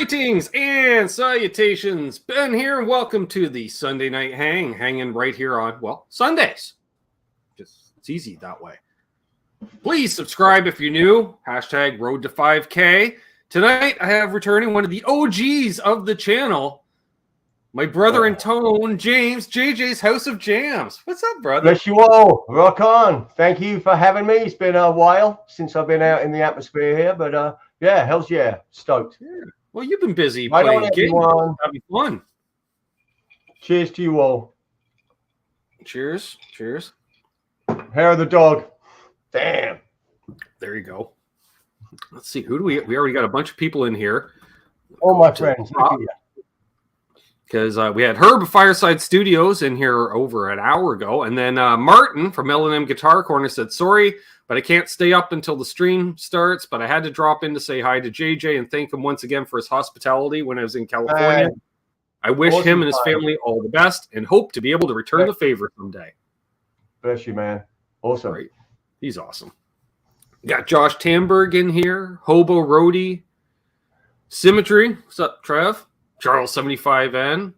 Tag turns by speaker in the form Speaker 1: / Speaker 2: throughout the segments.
Speaker 1: Greetings and salutations. Ben here, and welcome to the Sunday Night hanging right here on, well, Sundays. It's easy that way. Please subscribe if you're new. Hashtag Road to 5K. Tonight, I have returning one of the OGs of the channel, my brother in tone, James, JJ's House of Jams. What's up, brother?
Speaker 2: Bless you all. Rock on. Thank you for having me. It's been a while since I've been out in the atmosphere here, but yeah, hell's yeah. Stoked.
Speaker 1: Yeah. Well, you've been busy
Speaker 2: Right
Speaker 1: playing
Speaker 2: on,
Speaker 1: games.
Speaker 2: everyone.
Speaker 1: Having fun.
Speaker 2: Cheers to you all.
Speaker 1: Cheers. Cheers.
Speaker 2: Hair of the dog. Damn.
Speaker 1: There you go. Let's see. Who do we already got a bunch of people in here.
Speaker 2: All my friends. Look at you.
Speaker 1: Because we had Herb of Fireside Studios in here over an hour ago. And then Martin from L&M Guitar Corner said, sorry, but I can't stay up until the stream starts. But I had to drop in to say hi to JJ and thank him once again for his hospitality when I was in California. I wish him and his family all the best and hope to be able to return the favor someday.
Speaker 2: Bless you, man. Awesome.
Speaker 1: Right. He's awesome. Got Josh Tamberg in here. Hobo Roadie. Symmetry. What's up, Trev? Charles 75N,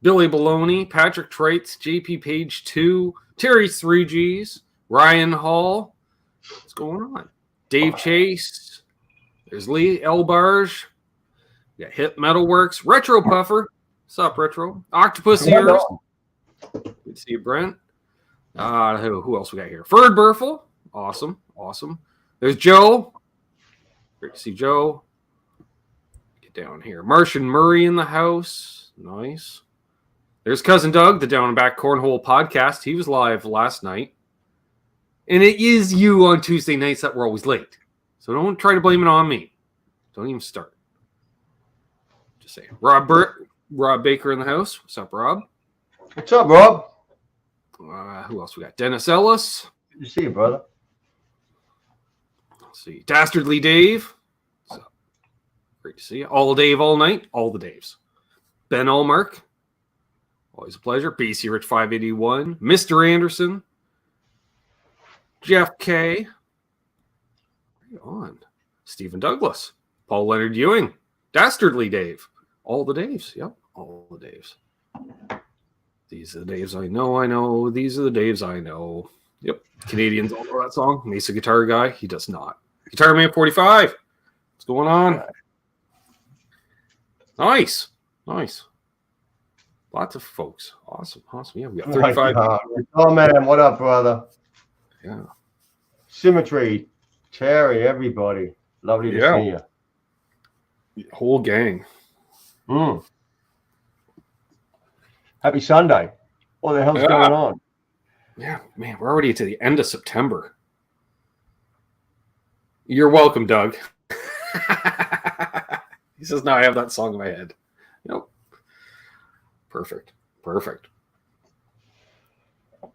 Speaker 1: Billy Baloney, Patrick Traits, JP Page 2, Terry's 3Gs, Ryan Hall. What's going on? Dave Chase. There's Lee Elbarge. We got Hip Metalworks, Retro Puffer. What's up, Retro? Octopus Ears. Good to see you, Brent. Who else we got here? Ferd Burfel. Awesome. Awesome. There's Joe. Great to see Joe. Down here. Martian Murray in the house. Nice. There's Cousin Doug, the Down and Back Cornhole podcast. He was live last night. And it is you on Tuesday nights that we're always late. So don't try to blame it on me. Don't even start. Just saying. Rob Baker in the house. What's up, Rob?
Speaker 2: What's up, Rob?
Speaker 1: Who else we got? Dennis Ellis.
Speaker 2: Good to see you, brother.
Speaker 1: Let's see. Dastardly Dave. Great to see you. All Dave, all night, all the Daves. Ben Allmark. Always a pleasure. BC Rich 581. Mr. Anderson. Jeff K. Right on. Stephen Douglas. Paul Leonard Ewing. Dastardly Dave. All the Daves. Yep. All the Daves. These are the Daves I know. These are the Daves I know. Yep. Canadians all know that song. Mesa Guitar Guy. He does not. Guitar Man 45. What's going on? Nice. Lots of folks. Awesome. Yeah, we got 35.
Speaker 2: Oh, man. What up, brother?
Speaker 1: Yeah.
Speaker 2: Symmetry. Terry, everybody. Lovely to see you.
Speaker 1: Whole gang.
Speaker 2: Happy Sunday. What the hell's going on?
Speaker 1: Yeah, man, we're already to the end of September. You're welcome, Doug. He says, now I have that song in my head. Yep. Perfect.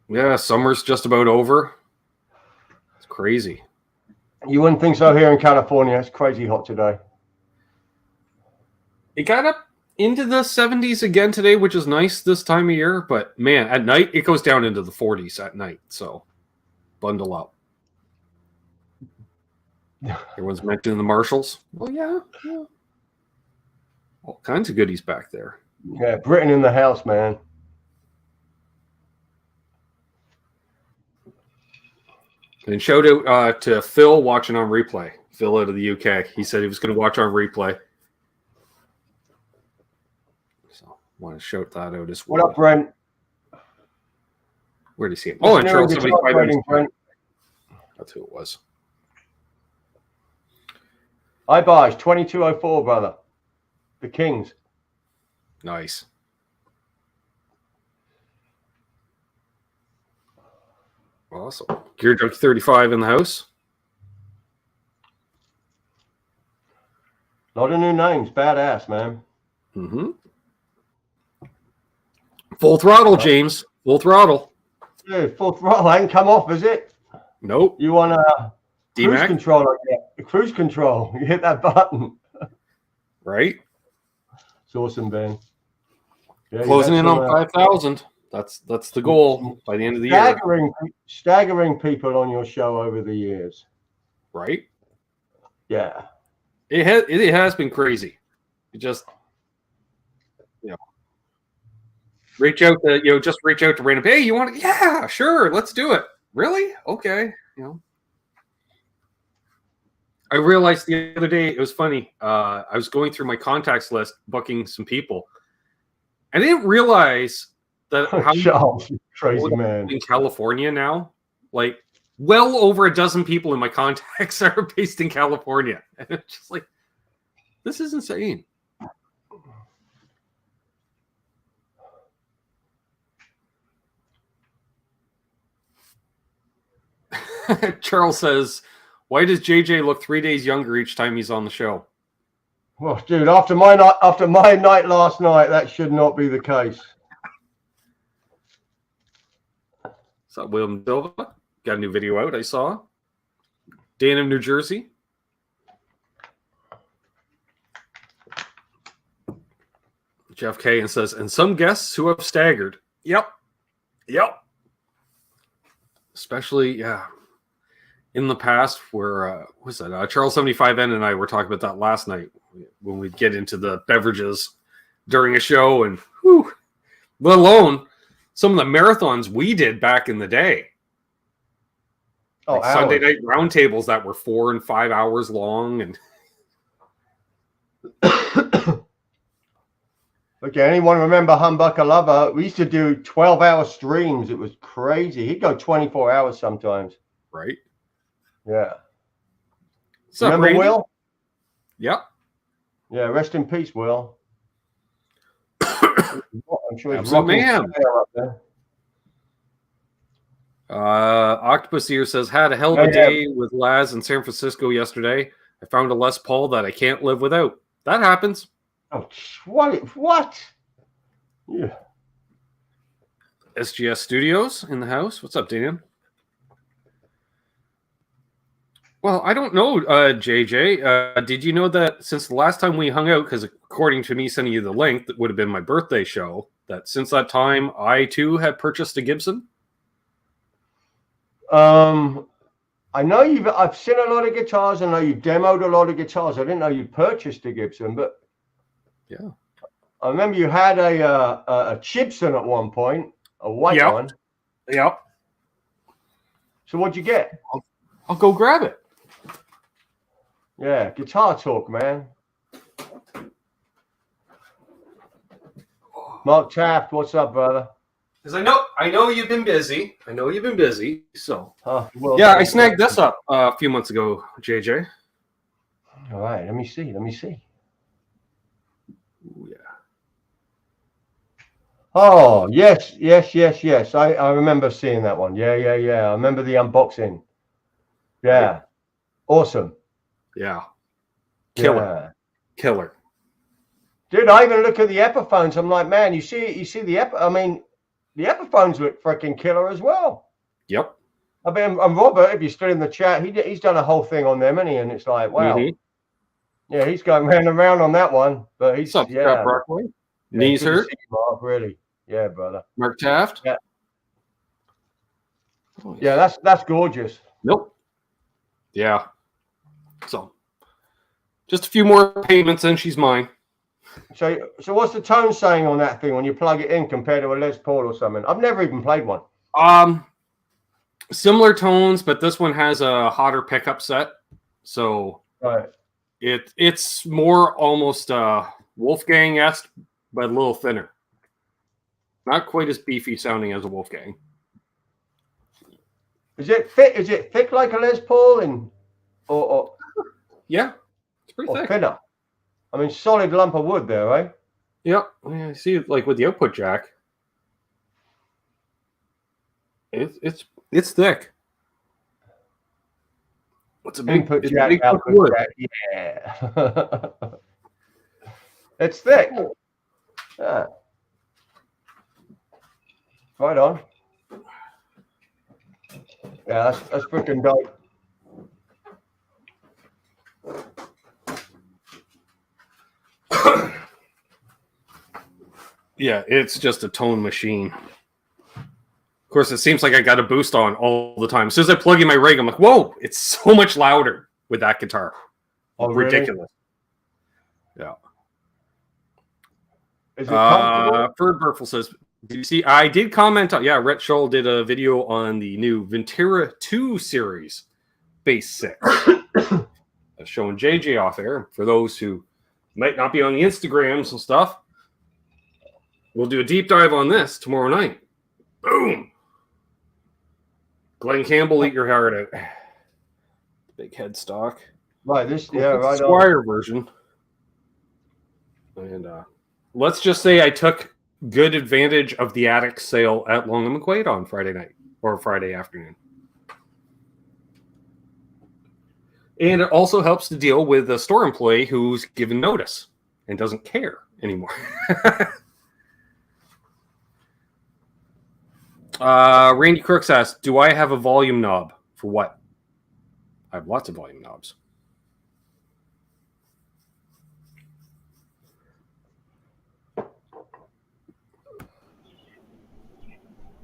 Speaker 1: Yeah, summer's just about over. It's crazy.
Speaker 2: You wouldn't think so here in California. It's crazy hot today.
Speaker 1: It got up into the 70s again today, which is nice this time of year. But, man, at night, it goes down into the 40s at night. So, bundle up. Everyone's mentioning the Marshalls. Well, yeah. All kinds of goodies back there.
Speaker 2: Yeah, Britain in the house, man.
Speaker 1: And shout out to Phil watching on replay. Phil out of the UK. He said he was going to watch on replay. So, want to shout that out as well.
Speaker 2: What up, Brent?
Speaker 1: Where did he see him? Oh, and Charles 75. That's who it was.
Speaker 2: Ibaj 2204, brother. The Kings.
Speaker 1: Nice. Awesome. Gear Junkie 35 in the house.
Speaker 2: A lot of new names. Badass, man.
Speaker 1: Mm-hmm. Full throttle, James. Full throttle.
Speaker 2: Dude, full throttle. I ain't come off, is it?
Speaker 1: Nope.
Speaker 2: You want cruise control? The cruise control. You hit that button.
Speaker 1: Right.
Speaker 2: It's awesome, Ben. Yeah,
Speaker 1: closing in on 5,000. That's the goal by the end of the year.
Speaker 2: Staggering people on your show over the years.
Speaker 1: Right.
Speaker 2: Yeah.
Speaker 1: It has been crazy. You just, reach out to, just reach out to random. Hey, you want to? Yeah, sure. Let's do it. Really? Okay. I realized the other day, it was funny. I was going through my contacts list, booking some people. I didn't realize that how
Speaker 2: Charles, crazy man.
Speaker 1: in California now, like well over a dozen people in my contacts are based in California. And it's just like, this is insane. Charles says, why does JJ look 3 days younger each time he's on the show?
Speaker 2: Well, dude, after my night last night, that should not be the case.
Speaker 1: What's up, William Silva? Got a new video out, I saw. Dan of New Jersey. Jeff K. and says, and some guests who have staggered. Yep. Especially, in the past where, what's that? Charles 75N and I were talking about that last night when we get into the beverages during a show, and let alone some of the marathons we did back in the day.
Speaker 2: Oh,
Speaker 1: like Sunday night roundtables that were 4 and 5 hours long. And
Speaker 2: okay, anyone remember Humbucker Lover? We used to do 12-hour streams. It was crazy. He'd go 24 hours sometimes.
Speaker 1: Right.
Speaker 2: Yeah.
Speaker 1: Remember
Speaker 2: Randy? Will?
Speaker 1: Yep.
Speaker 2: Yeah, rest in peace, Will. I'm sure he's
Speaker 1: Absolute
Speaker 2: rocking
Speaker 1: man.
Speaker 2: up there.
Speaker 1: Octopus Ear says, had a hell of a day with Laz in San Francisco yesterday. I found a Les Paul that I can't live without. That happens.
Speaker 2: Oh, what? Yeah.
Speaker 1: SGS Studios in the house. What's up, Dan? Well, I don't know, JJ. Did you know that since the last time we hung out, because according to me sending you the link, that would have been my birthday show, that since that time, I too had purchased a Gibson?
Speaker 2: I know I've seen a lot of guitars. I know you've demoed a lot of guitars. I didn't know you purchased a Gibson, but
Speaker 1: yeah,
Speaker 2: I remember you had a Gibson at one point, a white one.
Speaker 1: Yep.
Speaker 2: So what'd you get?
Speaker 1: I'll go grab it.
Speaker 2: Yeah, guitar talk, man. Mark Taft, what's up, brother?
Speaker 1: Because I know you've been busy. So
Speaker 2: Well,
Speaker 1: yeah, I snagged this up a few months ago, JJ.
Speaker 2: All right, let me see.
Speaker 1: Ooh, yeah.
Speaker 2: Oh, yes. I remember seeing that one. Yeah. I remember the unboxing. Yeah. Awesome.
Speaker 1: Yeah. Killer. Dude,
Speaker 2: I even look at the Epiphones. I'm like, man, you see the Epiphones look freaking killer as well.
Speaker 1: Yep.
Speaker 2: I mean, and Robert, if you're still in the chat, he's done a whole thing on them, hasn't he? And it's like, wow. Mm-hmm. Yeah, he's going round and round on that one. But he's
Speaker 1: What's up, Scott Brockway? Knees hurt?
Speaker 2: Mark, really. Yeah, brother.
Speaker 1: Mark Taft?
Speaker 2: Yeah. Yeah, that's gorgeous.
Speaker 1: Nope. Yeah. So just a few more payments and she's mine.
Speaker 2: So what's the tone saying on that thing when you plug it in compared to a Les Paul or something? I've never even played one.
Speaker 1: Similar tones, but this one has a hotter pickup set. So
Speaker 2: right.
Speaker 1: It's more almost Wolfgang-esque, but a little thinner. Not quite as beefy sounding as a Wolfgang.
Speaker 2: Is it thick? Is it thick like a Les Paul or
Speaker 1: yeah, it's pretty thick.
Speaker 2: Thinner? I mean, solid lump of wood there, right?
Speaker 1: Yep. Yeah, I see it like with the output jack. It's thick. What's a big
Speaker 2: input jack? Big output wood. Jack. Yeah. It's thick. Yeah. Right on. Yeah, that's freaking dope.
Speaker 1: Yeah, it's just a tone machine. Of course, it seems like I got a boost on all the time. As soon as I plug in my rig, I'm like, whoa, it's so much louder with that guitar.
Speaker 2: Oh,
Speaker 1: ridiculous.
Speaker 2: Really?
Speaker 1: Yeah.
Speaker 2: Is it comfortable?
Speaker 1: Ferd Burfel says, "Did you see? I did comment on. Yeah, Rhett Scholl did a video on the new Ventura 2 series bass 6, showing JJ off air. For those who might not be on the Instagrams and stuff, we'll do a deep dive on this tomorrow night. Boom! Glenn Campbell, eat your heart out. Big headstock.
Speaker 2: Right, this, yeah, right.
Speaker 1: Squire version. And let's just say I took good advantage of the attic sale at Long and McQuaid on Friday night or Friday afternoon. And it also helps to deal with a store employee who's given notice and doesn't care anymore. Randy Crooks asks, do I have a volume knob? For what? I have lots of volume knobs.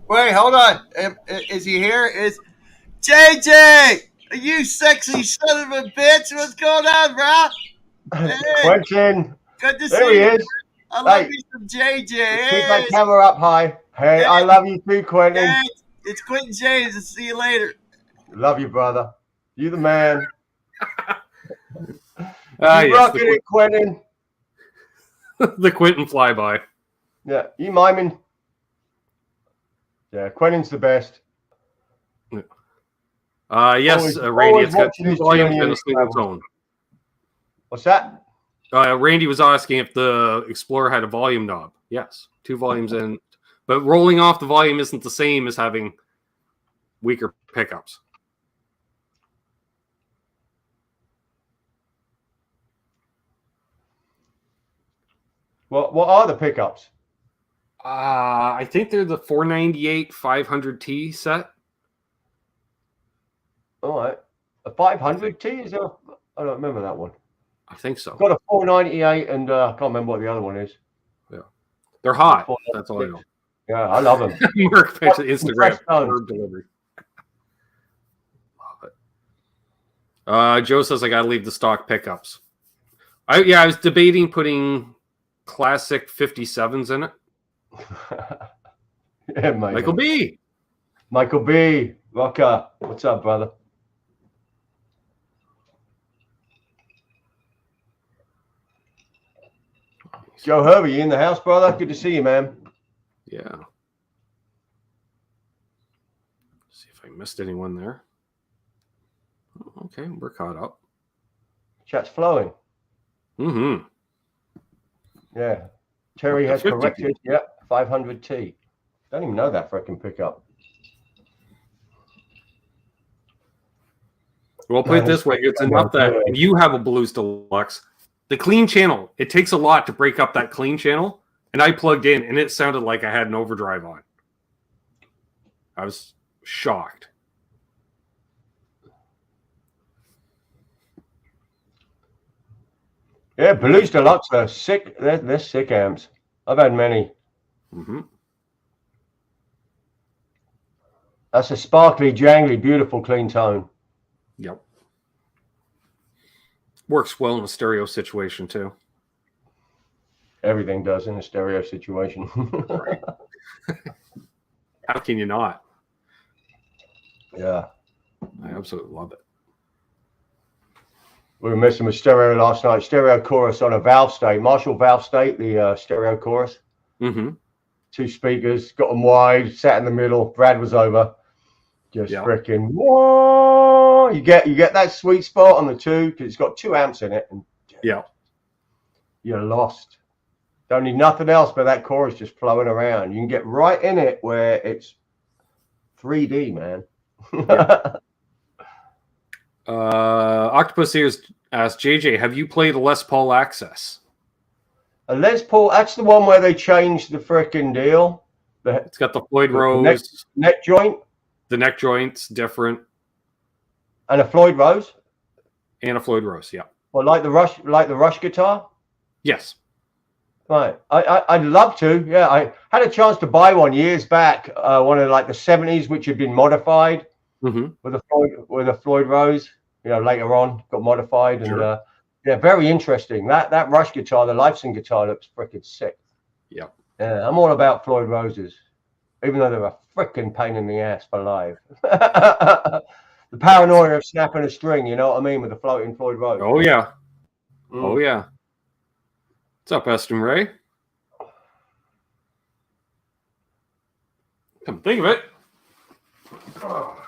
Speaker 3: Wait, hold on. Is he here? Is JJ? You sexy son of a bitch. What's going on, bro? Hey,
Speaker 2: Quentin.
Speaker 3: good to
Speaker 2: There
Speaker 3: see
Speaker 2: he
Speaker 3: you.
Speaker 2: is.
Speaker 3: I love
Speaker 2: Hey.
Speaker 3: me some JJ.
Speaker 2: Keep
Speaker 3: Hey,
Speaker 2: that camera up high. Hey, I love you too, Quentin.
Speaker 3: hey, it's Quentin James. I'll see you later.
Speaker 2: Love you, brother. You the man.
Speaker 1: Ah,
Speaker 2: You
Speaker 1: yes,
Speaker 2: rocking it, Quentin.
Speaker 1: the Quentin flyby.
Speaker 2: Yeah, you miming. Yeah, Quentin's the best.
Speaker 1: Yes,
Speaker 2: Always-
Speaker 1: Randy,
Speaker 2: always
Speaker 1: it's got
Speaker 2: watching
Speaker 1: 2
Speaker 2: his
Speaker 1: volumes
Speaker 2: journey
Speaker 1: and a
Speaker 2: and
Speaker 1: single
Speaker 2: travel.
Speaker 1: tone.
Speaker 2: What's that?
Speaker 1: Randy was asking if the Explorer had a volume knob. Yes, 2 volumes in. But rolling off the volume isn't the same as having weaker pickups.
Speaker 2: What are the pickups?
Speaker 1: I think they're the 498 500T set.
Speaker 2: All right. A 500T? Is there? I don't remember that one.
Speaker 1: I think so.
Speaker 2: Got a 498 and I can't remember what the other one is.
Speaker 1: They're hot. That's all I know.
Speaker 2: Yeah, I love them.
Speaker 1: Mark picks Instagram
Speaker 2: Fresh tones.
Speaker 1: for delivery. Love it. Joe says I got to leave the stock pickups. I was debating putting classic 57s in it.
Speaker 2: Yeah, mate.
Speaker 1: Michael B.
Speaker 2: Michael B. Rocker. What's up, brother? Joe Herbie, you in the house, brother? Good to see you, man.
Speaker 1: Yeah. See if I missed anyone there. Oh, okay, we're caught up.
Speaker 2: Chat's flowing.
Speaker 1: Mm-hmm.
Speaker 2: Yeah. Terry
Speaker 1: Up
Speaker 2: has
Speaker 1: to 50.
Speaker 2: corrected. Yeah, 500T. Don't even know that freaking pickup.
Speaker 1: Well, put it this way: it's enough that if you have a Blues Deluxe, the clean channel, it takes a lot to break up that clean channel. And I plugged in, and it sounded like I had an overdrive on. I was shocked.
Speaker 2: Yeah, Blues Deluxe are sick. They're sick amps. I've had many.
Speaker 1: Mm-hmm.
Speaker 2: That's a sparkly, jangly, beautiful, clean tone.
Speaker 1: Yep. Works well in a stereo situation, too.
Speaker 2: Everything does in a stereo situation.
Speaker 1: Right. How can you not?
Speaker 2: Yeah.
Speaker 1: I absolutely love it.
Speaker 2: We were messing with stereo last night. Stereo chorus on a valve state. Marshall valve state, the stereo chorus.
Speaker 1: Mm-hmm.
Speaker 2: 2 speakers, got them wide, sat in the middle. Brad was over. Just freaking whoa! You get that sweet spot on the 2 because it's got 2 amps in it, and you're lost. Don't need nothing else but that chorus just flowing around. You can get right in it where it's 3D, man.
Speaker 1: Octopus Ears asked JJ, have you played a Les Paul Access?
Speaker 2: A Les Paul, that's the one where they changed the freaking deal.
Speaker 1: It's got the Floyd Rose
Speaker 2: neck joint.
Speaker 1: The neck joint's different.
Speaker 2: And a Floyd Rose?
Speaker 1: And a Floyd Rose, yeah.
Speaker 2: Well, like the Rush guitar?
Speaker 1: Yes.
Speaker 2: Right. I'd love to. Yeah, I had a chance to buy one years back, one of like the 70s, which had been modified with a Floyd Rose. You know, later on got modified, and yeah, very interesting. That Rush guitar, the Lifeson guitar, looks freaking sick.
Speaker 1: Yep.
Speaker 2: Yeah, I'm all about Floyd Roses, even though they're a freaking pain in the ass for live. The paranoia of snapping a string, you know what I mean, with the floating Floyd Rose.
Speaker 1: Oh yeah. Oh yeah. What's up, Eston Ray? Come think of it. Oh.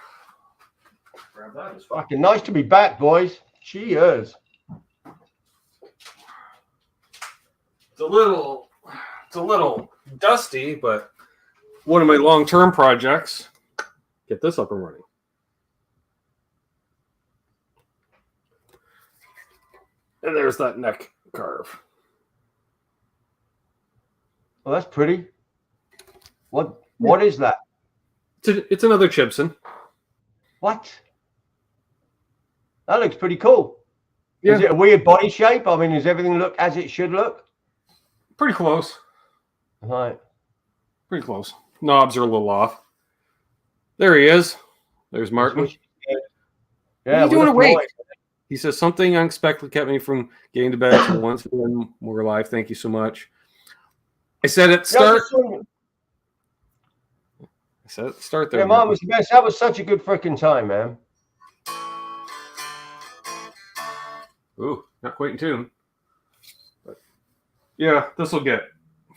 Speaker 1: Grab that.
Speaker 2: It's fucking nice to be back, boys. Cheers.
Speaker 1: It's a little dusty, but one of my long-term projects. Get this up and running. And there's that neck carve.
Speaker 2: Well, that's pretty. What is that?
Speaker 1: It's another Chibson.
Speaker 2: What? That looks pretty cool.
Speaker 1: Yeah.
Speaker 2: Is it a weird body shape? I mean, does everything look as it should look?
Speaker 1: Pretty close.
Speaker 2: Right.
Speaker 1: Pretty close. Knobs are a little off. There he is. There's Martin.
Speaker 2: Yeah,
Speaker 1: what are you doing awake? He says, something unexpected kept me from getting to bed for once when we're alive. Thank you so much. I said at start. Start there.
Speaker 2: Yeah, mine was the best. That was such a good freaking time, man.
Speaker 1: Ooh, not quite in tune. But yeah, this will get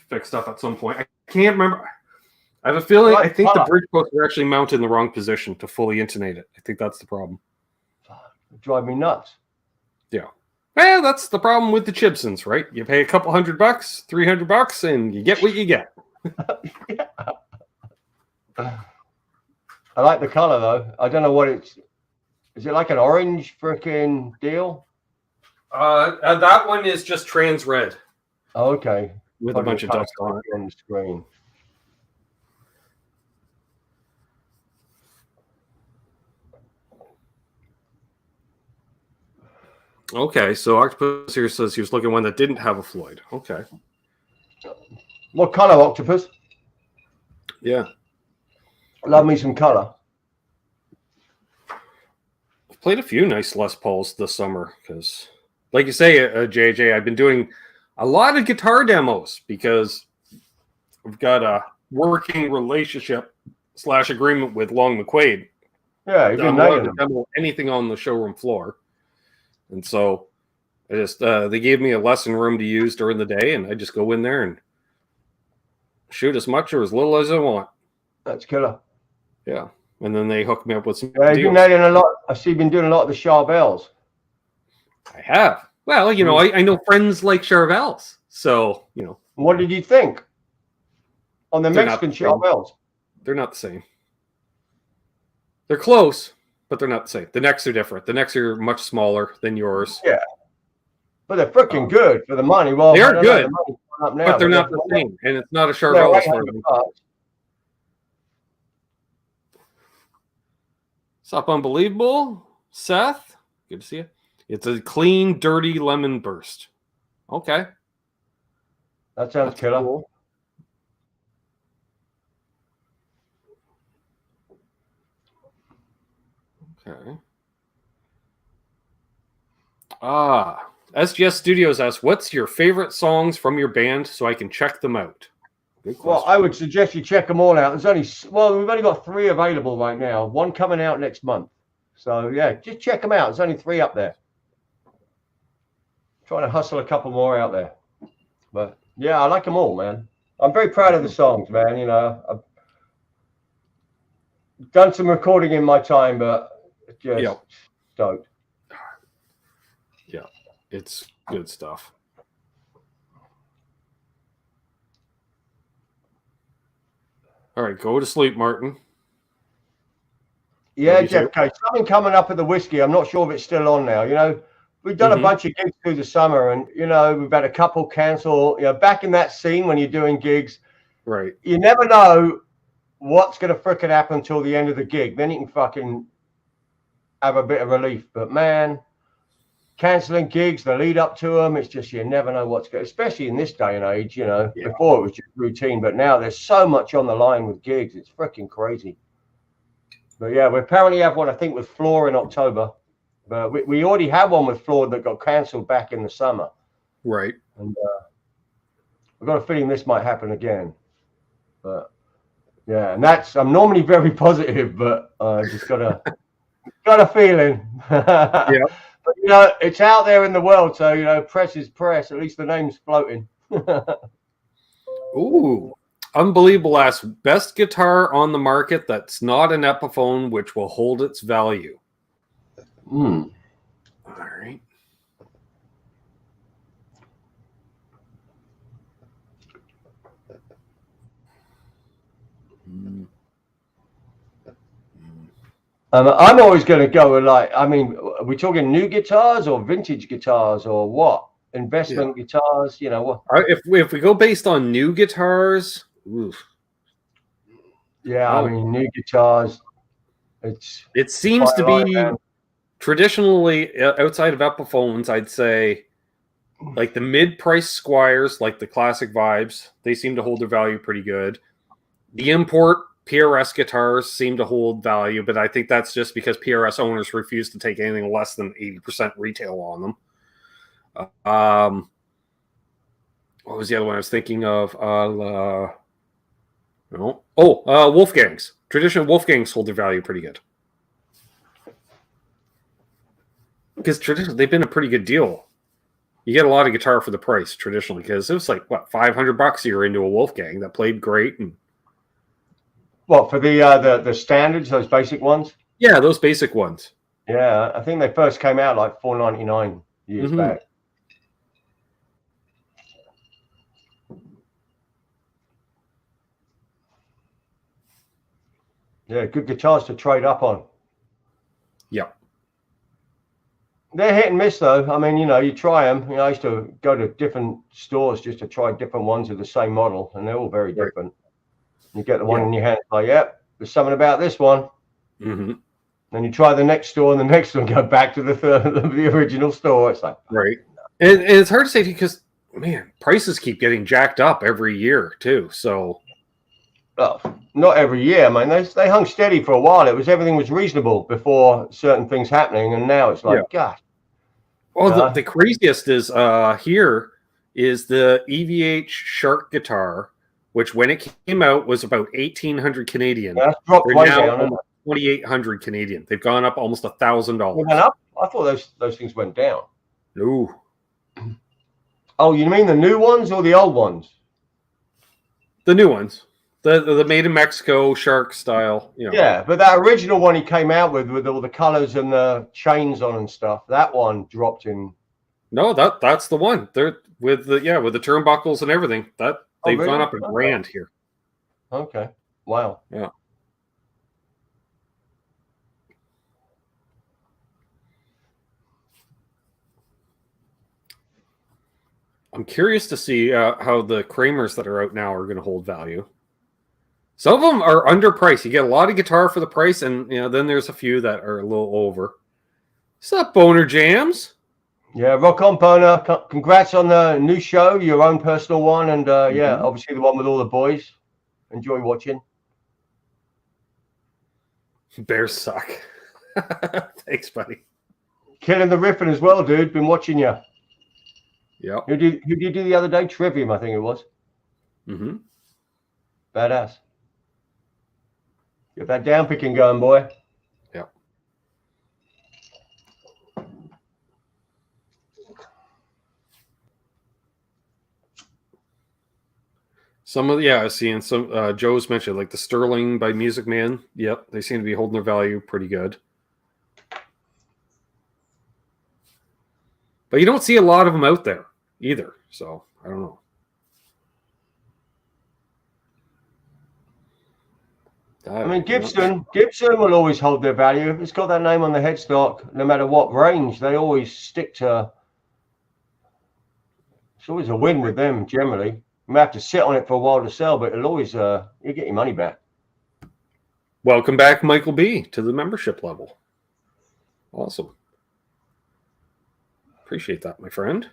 Speaker 1: fixed up at some point. I can't remember. I have a feeling. I think the bridge posts are actually mounted in the wrong position to fully intonate it. I think that's the problem.
Speaker 2: Drive me nuts.
Speaker 1: Yeah. Well, that's the problem with the Chibsons, right? You pay a couple $100, $300, and you get what you get.
Speaker 2: Yeah. I like the color though. I don't know what it's. Is it like an orange freaking deal?
Speaker 1: That one is just trans red.
Speaker 2: Oh, okay.
Speaker 1: With a bunch of dust on it.
Speaker 2: On the screen.
Speaker 1: Okay, so Octopus here says he was looking at one that didn't have a Floyd. Okay.
Speaker 2: What color, Octopus?
Speaker 1: Yeah.
Speaker 2: Love me some color.
Speaker 1: I've played a few nice Les Pauls this summer because, like you say, JJ, I've been doing a lot of guitar demos because I've got a working relationship / agreement with Long McQuaid.
Speaker 2: Yeah, you've been nailing them.
Speaker 1: Demo anything on the showroom floor. And so I just they gave me a lesson room to use during the day, and I just go in there and shoot as much or as little as I want.
Speaker 2: That's killer.
Speaker 1: Yeah. And then they hooked me up with some
Speaker 2: deals. You've been nailing a lot. I see you've been doing a lot of the Charvels.
Speaker 1: I have. Well, you know, I know friends like Charvels. So, you know.
Speaker 2: What did you think on the Mexican Charvels?
Speaker 1: They're not the same. They're close, but they're not the same. The necks are different. The necks are much smaller than yours.
Speaker 2: Yeah. But they're freaking good for the money. Well,
Speaker 1: they are good, but they're not the same. And it's not a Charvel for them. What's up, Unbelievable? Seth? Good to see you. It's a clean, dirty lemon burst. Okay.
Speaker 2: That sounds killer. Cool.
Speaker 1: Okay. SGS Studios asks, what's your favorite songs from your band so I can check them out? Good question.
Speaker 2: Well, I would suggest you check them all out. We've only got 3 available right now. 1 coming out next month. So yeah, just check them out. There's only 3 up there. Trying to hustle a couple more out there. But yeah, I like them all, man. I'm very proud of the songs, man. You know, I've done some recording in my time, but just stoked.
Speaker 1: Yeah, it's good stuff. All right, go to sleep, Martin.
Speaker 2: Yeah, Jeff K. Something coming up at the whiskey. I'm not sure if it's still on now. You know, we've done a bunch of gigs through the summer, and you know, we've had a couple cancel. You know, back in that scene when you're doing gigs,
Speaker 1: right?
Speaker 2: You never know what's going to frickin' happen until the end of the gig. Then you can fucking have a bit of relief. But man, canceling gigs, the lead up to them, it's just you never know what's going. Especially in this day and age, you know. Yeah. Before it was just routine, but now there's so much on the line with gigs. It's freaking crazy. But yeah, we apparently have one, I think, with Floor in October. But we already had one with Floor that got cancelled back in the summer.
Speaker 1: Right.
Speaker 2: And I've got a feeling this might happen again. But yeah, and I'm normally very positive, but I just got a feeling.
Speaker 1: Yeah.
Speaker 2: But you know, it's out there in the world, so you know, press is press. At least the name's floating.
Speaker 1: Ooh, unbelievable ass. Best guitar on the market that's not an Epiphone, which will hold its value.
Speaker 2: Hmm.
Speaker 1: All right.
Speaker 2: I'm always going to go with I mean, are we talking new guitars or vintage guitars or what? Investment guitars, you know what?
Speaker 1: If we go based on new guitars, oof.
Speaker 2: Yeah, I mean, new guitars.
Speaker 1: It seems to be traditionally outside of Epiphones, I'd say like the mid-price Squires, like the classic vibes, they seem to hold their value pretty good. The import PRS guitars seem to hold value, but I think that's just because PRS owners refuse to take anything less than 80% retail on them. What was the other one I was thinking of? Wolfgangs. Traditional Wolfgangs hold their value pretty good. Because traditionally, they've been a pretty good deal. You get a lot of guitar for the price traditionally, because it was like, what, $500 you're into a Wolfgang that played great. And
Speaker 2: what, for the standards, those basic ones?
Speaker 1: Yeah, those basic ones.
Speaker 2: Yeah, I think they first came out like $4.99 years back. Yeah, good guitars to trade up on.
Speaker 1: Yeah.
Speaker 2: They're hit and miss, though. I mean, you know, you try them. You know, I used to go to different stores just to try different ones of the same model, and they're all very different. You get the one in your hand, like, yep, there's something about this one. Then you try the next store, and the next one, go back to the original store. It's like,
Speaker 1: right. And it's hard to say because, man, prices keep getting jacked up every year, too. So,
Speaker 2: well, not every year, man. They hung steady for a while. Everything was reasonable before certain things happening, and now it's like, God.
Speaker 1: Well, the craziest is here is the EVH Shark guitar, which when it came out was about 1,800 Canadian.
Speaker 2: Yeah, that's dropped
Speaker 1: They're
Speaker 2: way
Speaker 1: now
Speaker 2: down.
Speaker 1: 2,800 Canadian. They've gone up almost $1,000.
Speaker 2: They went up? I thought those things went down.
Speaker 1: No.
Speaker 2: Oh, you mean the new ones or the old ones?
Speaker 1: The new ones. The made in Mexico Shark style. You know.
Speaker 2: Yeah, but that original one he came out with all the colors and the chains on and stuff, that one dropped in.
Speaker 1: No, that's the one. They're with the turnbuckles and everything. That they've gone up $1,000 here.
Speaker 2: Okay. Wow.
Speaker 1: Yeah. I'm curious to see how the Kramers that are out now are going to hold value. Some of them are underpriced. You get a lot of guitar for the price, and then there's a few that are a little over. What's up, Boner Jams?
Speaker 2: Yeah, rock on, Boner. Congrats on the new show, your own personal one, and yeah, obviously the one with all the boys. Enjoy watching.
Speaker 1: Bears suck. Thanks, buddy.
Speaker 2: Killing the riffing as well, dude. Been watching you.
Speaker 1: Yeah.
Speaker 2: Who did you do the other day? Trivium, I think it was. Badass. Get that down picking going, boy.
Speaker 1: Yeah. Some of I was seeing some Joe's mentioned like the Sterling by Music Man. Yep, they seem to be holding their value pretty good. But you don't see a lot of them out there either, so I don't know.
Speaker 2: I mean, Gibson will always hold their value. If it's got that name on the headstock, no matter what range, they always stick to. It's always a win with them, generally. You may have to sit on it for a while to sell, but it'll always, you get your money back.
Speaker 1: Welcome back, Michael B., to the membership level. Awesome. Appreciate that, my friend.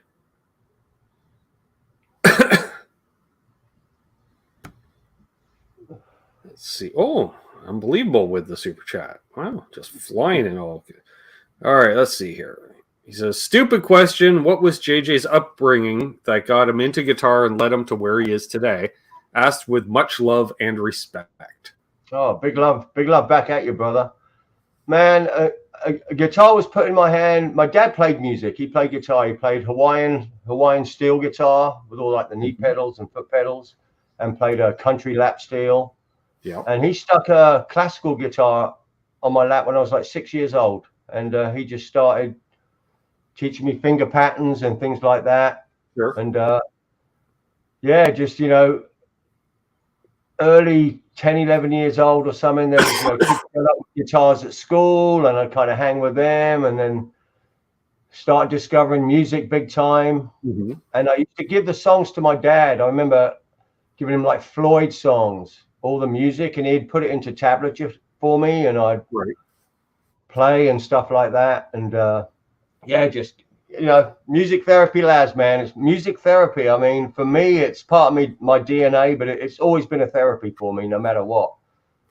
Speaker 1: Let's see. Oh, unbelievable with the super chat. Wow, just flying in all. All right, let's see here. He says, stupid question. What was JJ's upbringing that got him into guitar and led him to where he is today? Asked with much love and respect.
Speaker 2: Oh, big love back at you, brother. Man, a guitar was put in my hand. My dad played music. He played guitar. He played Hawaiian steel guitar with all like the knee pedals and foot pedals, and played a country lap steel.
Speaker 1: Yeah.
Speaker 2: And he stuck a classical guitar on my lap when I was like 6 years old, and he just started teaching me finger patterns and things like that.
Speaker 1: Sure.
Speaker 2: And yeah, just, you know, early 10, 11 years old or something, there was, you know, kids going up with guitars at school, and I'd kind of hang with them, and then started discovering music big time.
Speaker 1: Mm-hmm.
Speaker 2: And I used to give the songs to my dad. I remember giving him like Floyd songs, all the music, and he'd put it into tablature for me, and I'd play and stuff like that. And yeah, just, you know, music therapy, lads, man. It's music therapy. I mean, for me, it's part of me, my DNA, but it's always been a therapy for me, no matter what.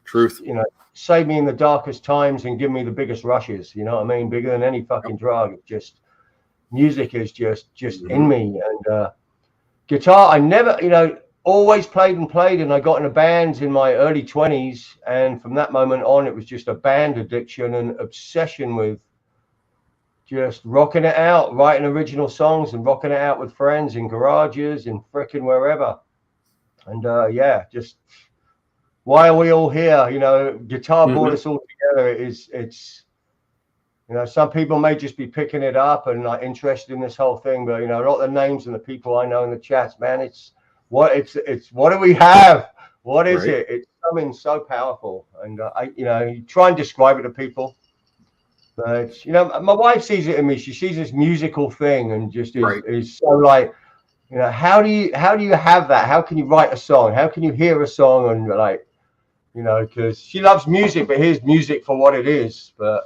Speaker 1: Truth.
Speaker 2: You know, save me in the darkest times and give me the biggest rushes. You know what I mean? Bigger than any fucking drug. It's just, music is just in me. And guitar, I never, you know, always played, and I got into bands in my early 20s. And from that moment on, it was just a band addiction and obsession with just rocking it out, writing original songs and rocking it out with friends in garages and frickin' wherever. And yeah, just why are we all here? You know, guitar brought us all together. It's, you know, some people may just be picking it up and not interested in this whole thing, but, you know, a lot of the names and the people I know in the chats, man, it's what do we have? What is it? It's something so powerful. And I, you know, you try and describe it to people. But, you know, my wife sees it in me. She sees this musical thing and just is so like, you know, how do you have that? How can you write a song? How can you hear a song and like, you know, because she loves music, but hears music for what it is. But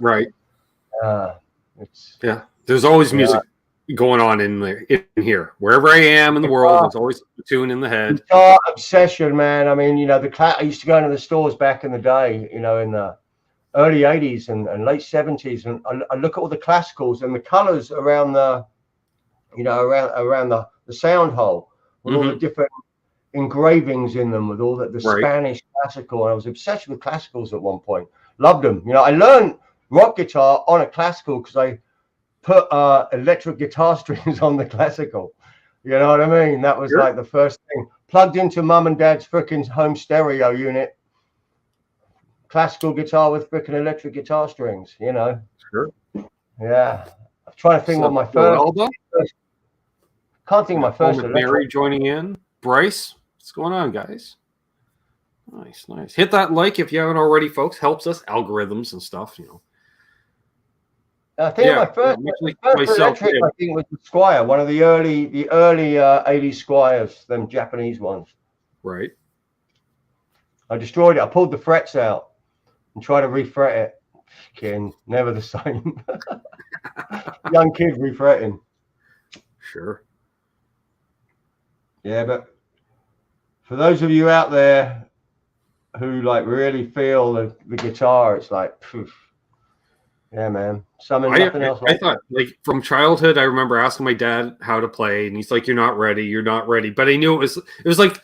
Speaker 2: it's
Speaker 1: there's always music going on in here. Wherever I am in the world, there's always a tune in the head.
Speaker 2: Guitar obsession, man. I mean, you know, I used to go into the stores back in the day, you know, in the early 80s and late 70s, and I look at all the classicals and the colors around the, you know, around the sound hole with all the different engravings in them with all the Spanish classical. And I was obsessed with classicals at one point. Loved them. You know, I learned rock guitar on a classical because I put electric guitar strings on the classical. You know what I mean? That was like the first thing. Plugged into mum and dad's freaking home stereo unit. Classical guitar with freaking electric guitar strings, you know.
Speaker 1: Sure.
Speaker 2: Yeah. I'm trying to think what my first. Can't think of my first.
Speaker 1: Mary joining in. Bryce, what's going on, guys? Nice. Hit that like if you haven't already, folks. Helps us, algorithms and stuff, you know.
Speaker 2: I think my first electric, I think, was the Squire, one of the early 80s Squires, them Japanese ones.
Speaker 1: Right.
Speaker 2: I destroyed it. I pulled the frets out and tried to refret it. Fucking never the same. Young kid refretting.
Speaker 1: Sure.
Speaker 2: Yeah, but for those of you out there who like really feel the guitar, it's like, poof. Yeah, man. Nothing else.
Speaker 1: I thought, like, from childhood, I remember asking my dad how to play, and he's like, "You're not ready. But I knew it was like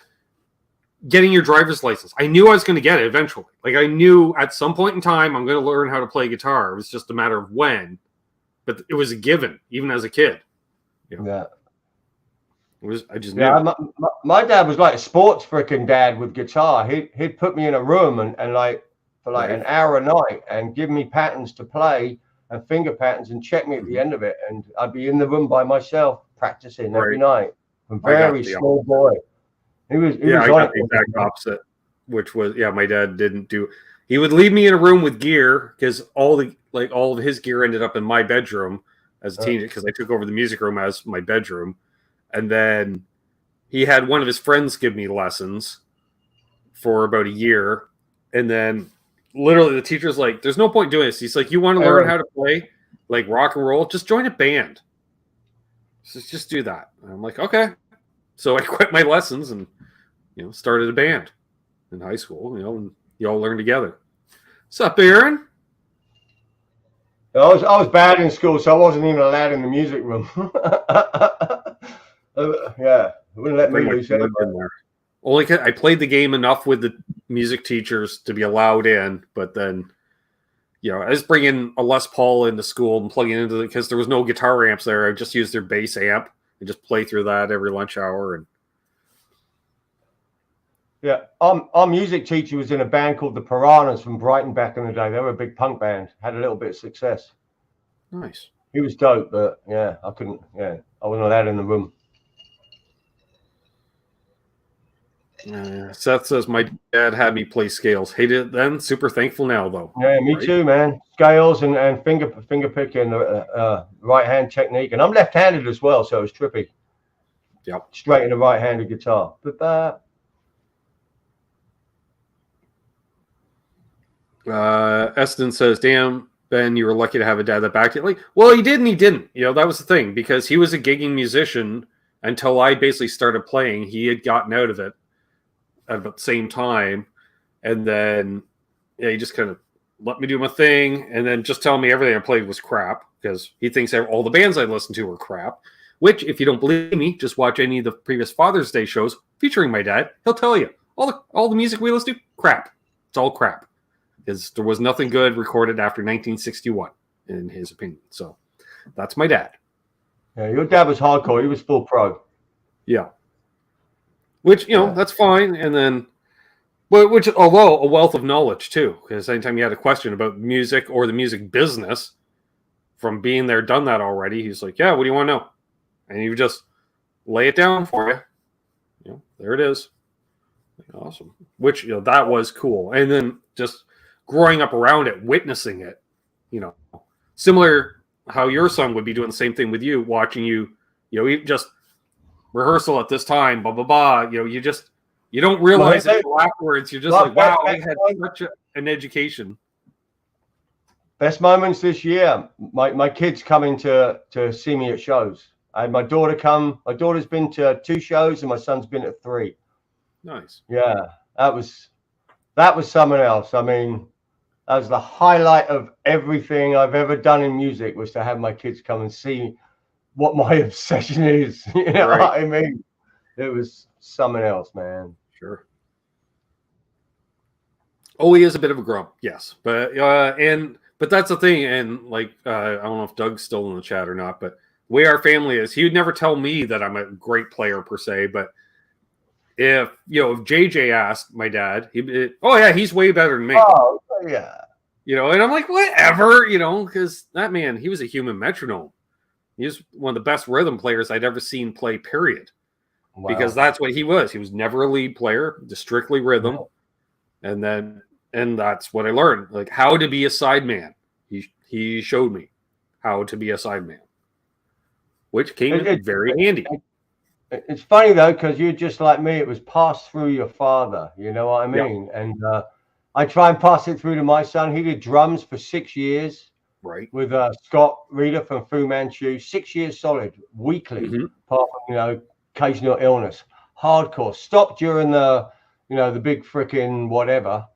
Speaker 1: getting your driver's license. I knew I was going to get it eventually. Like, I knew at some point in time I'm going to learn how to play guitar. It was just a matter of when. But it was a given, even as a kid. You know?
Speaker 2: Yeah.
Speaker 1: I just knew.
Speaker 2: My dad was like a sports freaking dad with guitar. He'd put me in a room and like for like an hour a night and give me patterns to play and finger patterns and check me at the end of it. And I'd be in the room by myself practicing every night. A very small boy. He was
Speaker 1: I got the exact opposite, which was, my dad didn't do. He would leave me in a room with gear because all of his gear ended up in my bedroom as a teenager because I took over the music room as my bedroom. And then he had one of his friends give me lessons for about a year. And then literally the teacher's like, there's no point doing this. He's like, you want to learn how to play like rock and roll? Just join a band. Just do that. And I'm like, okay. So I quit my lessons and, started a band in high school, and you all learn together. What's up, Aaron?
Speaker 2: I was bad in school, so I wasn't even allowed in the music room. Yeah, wouldn't let me loose anyway.
Speaker 1: Only I played the game enough with the music teachers to be allowed in, but then, I was bringing a Les Paul into school and plugging into it because there was no guitar amps there. I just used their bass amp and just play through that every lunch hour. And
Speaker 2: yeah, our music teacher was in a band called the Piranhas from Brighton back in the day. They were a big punk band, had a little bit of success.
Speaker 1: Nice.
Speaker 2: He was dope, but yeah, I couldn't. Yeah, I wasn't allowed in the room.
Speaker 1: Seth says my dad had me play scales. Hated it then. Super thankful now, though.
Speaker 2: Yeah, me too, man. Scales and finger picking, right hand technique, and I'm left-handed as well, so it's trippy.
Speaker 1: Yep.
Speaker 2: Straight in the right-handed guitar.
Speaker 1: Eston says, "Damn, Ben, you were lucky to have a dad that backed it." Like, well, he did and he didn't. That was the thing because he was a gigging musician until I basically started playing. He had gotten out of it at about the same time, and then he just kind of let me do my thing, and then just tell me everything I played was crap because he thinks all the bands I listened to were crap. Which, if you don't believe me, just watch any of the previous Father's Day shows featuring my dad. He'll tell you all the music we listen to, crap. It's all crap because there was nothing good recorded after 1961, in his opinion. So that's my dad.
Speaker 2: Yeah, your dad was hardcore. He was full pro.
Speaker 1: Yeah. Which, that's fine. And then, which, although a wealth of knowledge too, because anytime you had a question about music or the music business, from being there, done that already, he's like, yeah, what do you want to know? And you just lay it down for you. There it is. Awesome. Which, that was cool. And then just growing up around it, witnessing it, similar how your son would be doing the same thing with you, watching you, just rehearsal at this time, blah, blah, blah. You don't realize it until afterwards. You're just like, wow, we had such an education.
Speaker 2: Best moments this year. My kids coming to see me at shows. I had my daughter come. My daughter's been to 2 shows and my son's been at 3.
Speaker 1: Nice.
Speaker 2: Yeah, that was something else. I mean, that was the highlight of everything I've ever done in music, was to have my kids come and see what my obsession is. You know what I mean? It was something else, man.
Speaker 1: Sure. Oh, he is a bit of a grump, yes. But that's the thing, and like I don't know if Doug's still in the chat or not, but the way our family is, he would never tell me that I'm a great player per se, but if JJ asked my dad, he'd be, oh yeah, he's way better than me.
Speaker 2: Oh yeah.
Speaker 1: And I'm like, whatever, because that man, he was a human metronome. He was one of the best rhythm players I'd ever seen play, period. Wow. Because that's what he was. He was never a lead player, just strictly rhythm. Wow. And that's what I learned, like how to be a sideman. He showed me how to be a sideman, which came in very handy.
Speaker 2: It's funny though, because you're just like me. It was passed through your father. You know what I mean? Yep. And I try and pass it through to my son. He did drums for 6 years.
Speaker 1: Right.
Speaker 2: With Scott Reeder from Fu Manchu, 6 years solid, weekly, apart from, occasional illness. Hardcore. Stopped during the big frickin' whatever,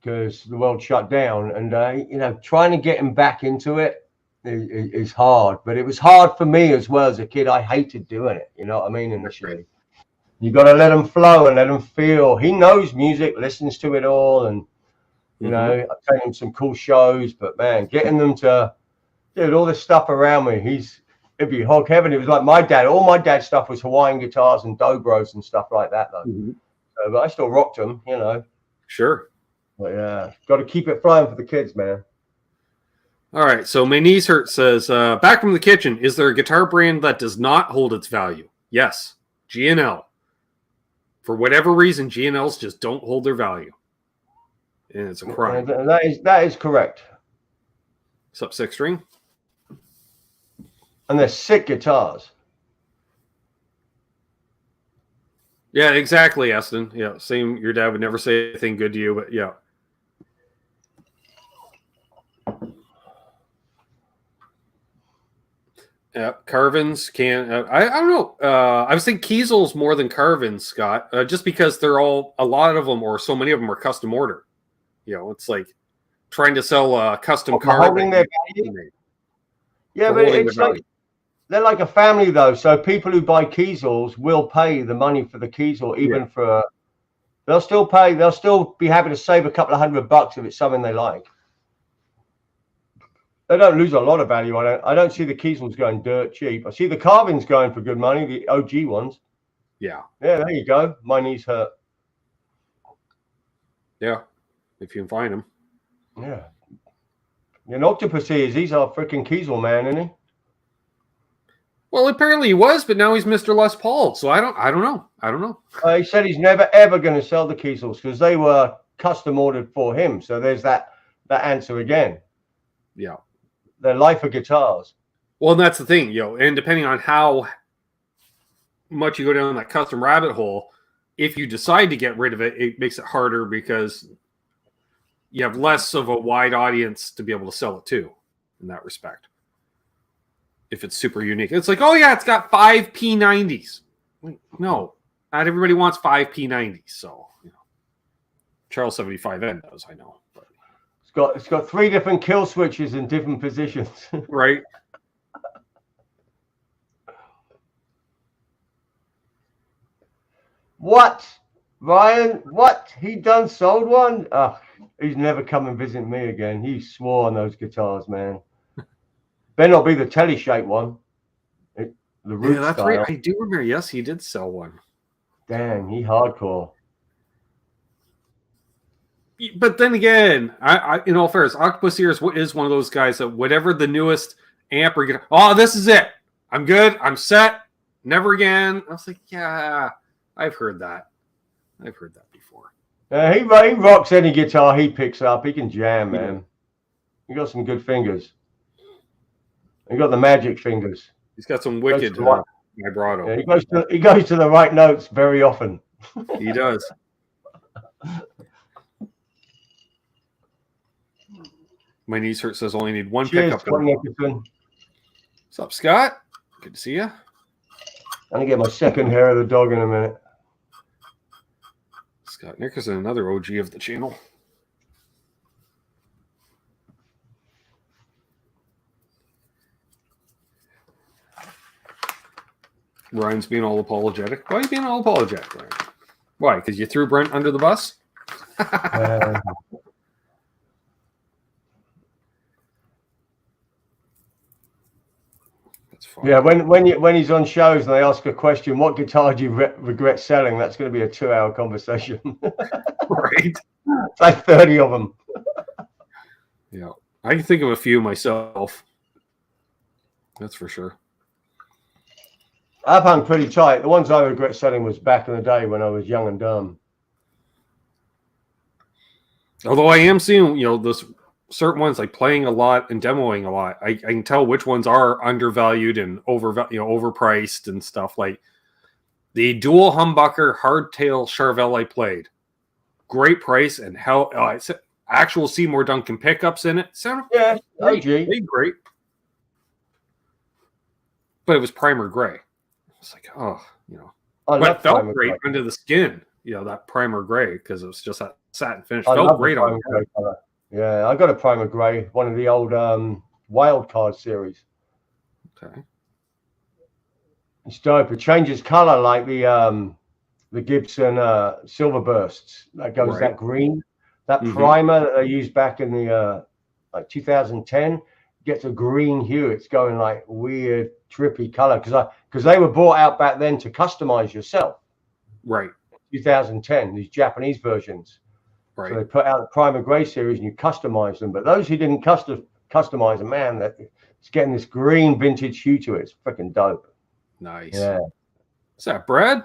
Speaker 2: because the world shut down. And, trying to get him back into it is hard. But it was hard for me as well as a kid. I hated doing it. You know what I mean? Initially. You got to let him flow and let him feel. He knows music, listens to it all, and I've taken him some cool shows, but man, getting them to, dude, all this stuff around me, it'd be hog heaven. It was like my dad. All my dad's stuff was Hawaiian guitars and dobros and stuff like that, though. So, but I still rocked them,
Speaker 1: Sure.
Speaker 2: But yeah, got to keep it flowing for the kids, man.
Speaker 1: All right. So my knees hurt says, back from the kitchen, is there a guitar brand that does not hold its value? Yes. G&L. For whatever reason, G&Ls just don't hold their value. And it's a crime.
Speaker 2: That is correct.
Speaker 1: Except 6-string.
Speaker 2: And they're sick guitars.
Speaker 1: Yeah, exactly, Aston. Yeah, same. Your dad would never say anything good to you, but yeah. Yeah, Carvins can. I don't know. I was thinking Kiesel's more than Carvins, Scott, just because a lot of them, or so many of them, are custom order. It's like trying to sell a custom car.
Speaker 2: Holding their value? Yeah, but it's like, they're like a family though. So people who buy Kiesels will pay the money for the Kiesel, even for. They'll still pay. They'll still be happy to save a couple of $100 if it's something they like. They don't lose a lot of value. I don't see the Kiesels going dirt cheap. I see the carvings going for good money, the OG ones.
Speaker 1: Yeah.
Speaker 2: Yeah, there you go. My knees hurt.
Speaker 1: Yeah, if you can find them.
Speaker 2: Yeah. And Octopus he's our freaking Kiesel man, isn't he?
Speaker 1: Well, apparently he was, but now he's Mr. Les Paul. So I don't know.
Speaker 2: He said he's never ever going to sell the Kiesels because they were custom ordered for him. So there's that answer again.
Speaker 1: Yeah.
Speaker 2: They're life of guitars.
Speaker 1: Well, and that's the thing, and depending on how much you go down that custom rabbit hole, if you decide to get rid of it, it makes it harder because you have less of a wide audience to be able to sell it to in that respect. If it's super unique. It's like, oh yeah, it's got 5 P90s. No, not everybody wants 5 P90s. So, Charles 75N does, I know. But.
Speaker 2: It's got 3 different kill switches in different positions.
Speaker 1: Right.
Speaker 2: What? Ryan? What? He done sold one? He's never come and visit me again. He swore on those guitars, man. Better not be the telly-shaped one. The root
Speaker 1: that's
Speaker 2: style.
Speaker 1: right. I do remember. Yes, he did sell one.
Speaker 2: Damn, he hardcore.
Speaker 1: But then again, I in all fairness, Octopus here is one of those guys that whatever the newest amp or guitar, this is it. I'm good. I'm set. Never again. I was like, yeah, I've heard that. I've heard that before.
Speaker 2: He rocks any guitar he picks up. He can jam, man. He got some good fingers. He got the magic fingers.
Speaker 1: He's got some wicked vibrato.
Speaker 2: Yeah, he goes to the right notes very often.
Speaker 1: He does. My knees hurt says only need one pickup. What's up, Scott? Good to see you.
Speaker 2: I'm gonna get my second hair of the dog in a minute.
Speaker 1: Scott Nickerson, another OG of the channel. Ryan's being all apologetic. Why are you being all apologetic, Ryan? Why? Because you threw Brent under the bus?
Speaker 2: That's fine. Yeah, when he's on shows and they ask a question, what guitar do you regret selling? That's going to be a 2-hour conversation.
Speaker 1: Right.
Speaker 2: It's like 30 of them.
Speaker 1: Yeah. I can think of a few myself. That's for sure.
Speaker 2: I've hung pretty tight. The ones I regret selling was back in the day when I was young and dumb.
Speaker 1: Although I am seeing, those certain ones like playing a lot and demoing a lot. I can tell which ones are undervalued and overpriced and stuff. Like the dual humbucker hardtail Charvel I played. Great price and it's actual Seymour Duncan pickups in it. Sounded great. But it was primer gray. It's like, but it felt great under the skin, that primer gray, because it was just that satin finish. Felt great on it.
Speaker 2: Yeah, I got a primer gray, one of the old wild card series.
Speaker 1: Okay.
Speaker 2: It's dope. It changes color like the Gibson Silver Bursts. That goes that green. That primer that they used back in the 2010 gets a green hue. It's going like weird, trippy color because they were brought out back then to customize yourself.
Speaker 1: Right.
Speaker 2: 2010, these Japanese versions.
Speaker 1: Right.
Speaker 2: So they put out the primer gray series and you customize them. But those who didn't customize them, man, it's getting this green vintage hue to it. It's freaking dope.
Speaker 1: Nice.
Speaker 2: Yeah.
Speaker 1: What's that, Brad?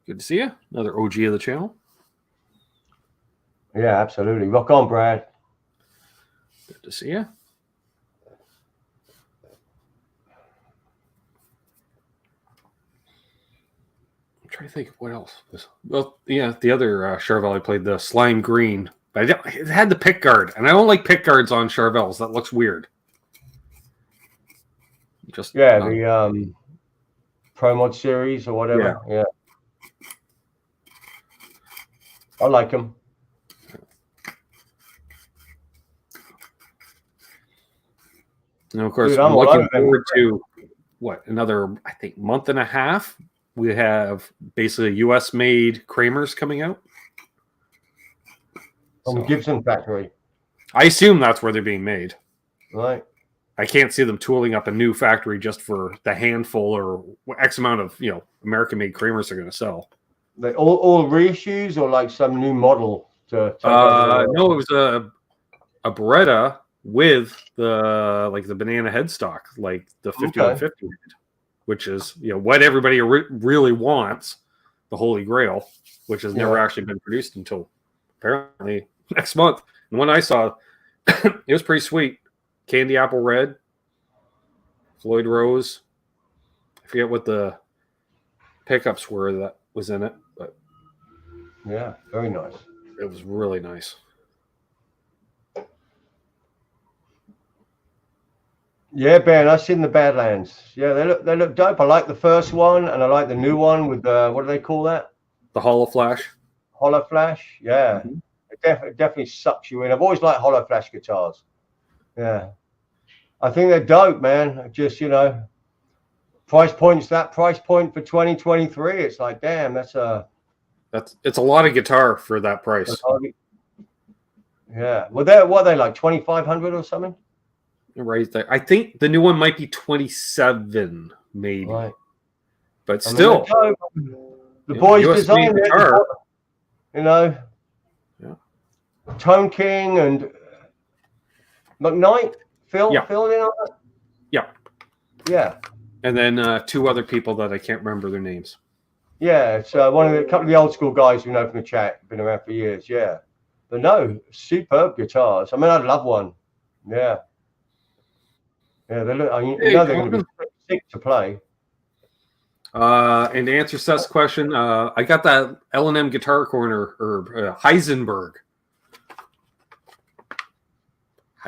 Speaker 1: Good to see you. Another OG of the channel.
Speaker 2: Yeah, absolutely. Rock on, Brad.
Speaker 1: Good to see you. I'm trying to think of what else was. Well, yeah, the other Charvel I played, the Slime Green, but it had the pick guard, and I don't like pick guards on Charvels. That looks weird. The
Speaker 2: Pro Mod series or whatever. Yeah. I like them.
Speaker 1: And of course,
Speaker 2: Dude,
Speaker 1: I'm
Speaker 2: I'm all
Speaker 1: looking
Speaker 2: over them.
Speaker 1: forward to another, I think, month and a half. We have basically US made Kramers coming out.
Speaker 2: From Gibson factory.
Speaker 1: I assume that's where they're being made.
Speaker 2: Right.
Speaker 1: I can't see them tooling up a new factory just for the handful or X amount of, American made Kramers they're going to sell.
Speaker 2: They all reissues or like some new model to take over
Speaker 1: no, it was a Beretta with the banana headstock, like the 5150, which is what everybody really wants, the Holy Grail, which has never actually been produced until apparently next month. And when I saw it was pretty sweet. Candy apple red, Floyd Rose. I forget what the pickups were that was in it, but
Speaker 2: yeah, very nice.
Speaker 1: It was really nice.
Speaker 2: Yeah, Ben, I've seen the Badlands. Yeah, they look dope. I like the first one, and I like the new one with the, what do they call that?
Speaker 1: The Hollow Flash.
Speaker 2: Hollow Flash. Yeah, it definitely sucks you in. I've always liked Hollow Flash guitars. Yeah, I think they're dope, man. Just price point for 2023. It's like, damn, it's a
Speaker 1: lot of guitar for that price.
Speaker 2: Yeah, well, what are they like 2,500 or something?
Speaker 1: Right there. I think the new one might be 27, maybe.
Speaker 2: Right.
Speaker 1: But still,
Speaker 2: the boys designed it. Yeah. Tone King and McKnight, Phil in on that. Yeah.
Speaker 1: And then two other people that I can't remember their names.
Speaker 2: Yeah, it's a couple of the old school guys we know from the chat, been around for years. Yeah, but no, superb guitars. I mean, I'd love one. Yeah. Yeah, they look. They're going to be sick to play.
Speaker 1: And to answer Seth's question, I got that L&M Guitar Corner or Heisenberg.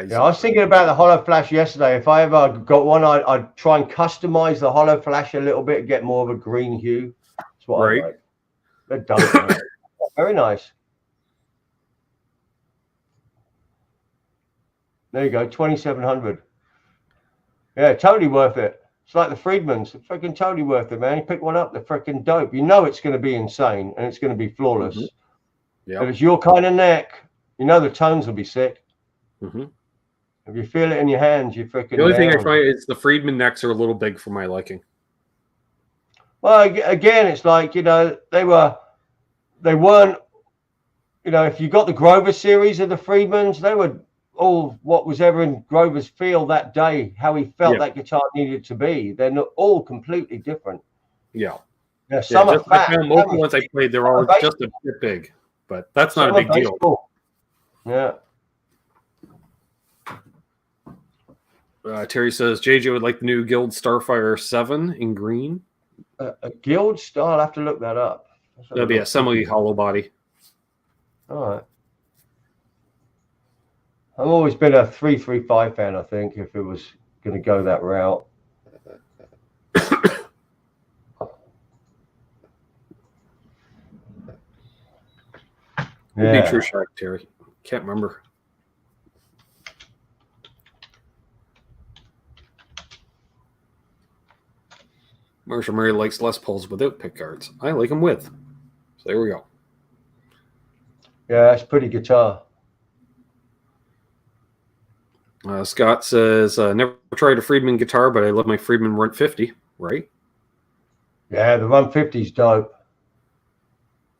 Speaker 2: Yeah, I was thinking about the Hollow Flash yesterday. If I ever got one, I'd try and customize the Hollow Flash a little bit, get more of a green hue. That's what I like. They're dope. Very nice. There you go, 2,700. Yeah, totally worth it. It's like the Friedmans. It's freaking totally worth it, man. You pick one up, they're freaking dope. You know it's going to be insane and it's going to be flawless.
Speaker 1: Yeah.
Speaker 2: If it's your kind of neck, the tones will be sick. If you feel it in your hands, you freaking.
Speaker 1: The only thing I find is the Friedman necks are a little big for my liking.
Speaker 2: Well, again, it's like they weren't. If you got the Grover series of the Friedmans, they were all what was ever in Grover's feel that day, how he felt that guitar needed to be. They're not all completely different.
Speaker 1: Yeah.
Speaker 2: Yeah. Some are fat.
Speaker 1: Most of the ones I played, they're all just a bit big, but that's not a big deal.
Speaker 2: Yeah.
Speaker 1: Terry says JJ would like the new Guild Starfire 7 in green.
Speaker 2: A Guild Star, I'll have to look that up.
Speaker 1: That'd be a semi hollow body.
Speaker 2: All right. I've always been a 335 fan, I think, if it was going to go that route.
Speaker 1: It'd be True Shark, Terry. Can't remember. Marshall Murray likes Les Pauls without pick guards. I like them with. So there we go.
Speaker 2: Yeah, that's pretty guitar.
Speaker 1: Scott says, never tried a Friedman guitar, but I love my Friedman Runt 50, right?
Speaker 2: Yeah, the Runt 50's dope.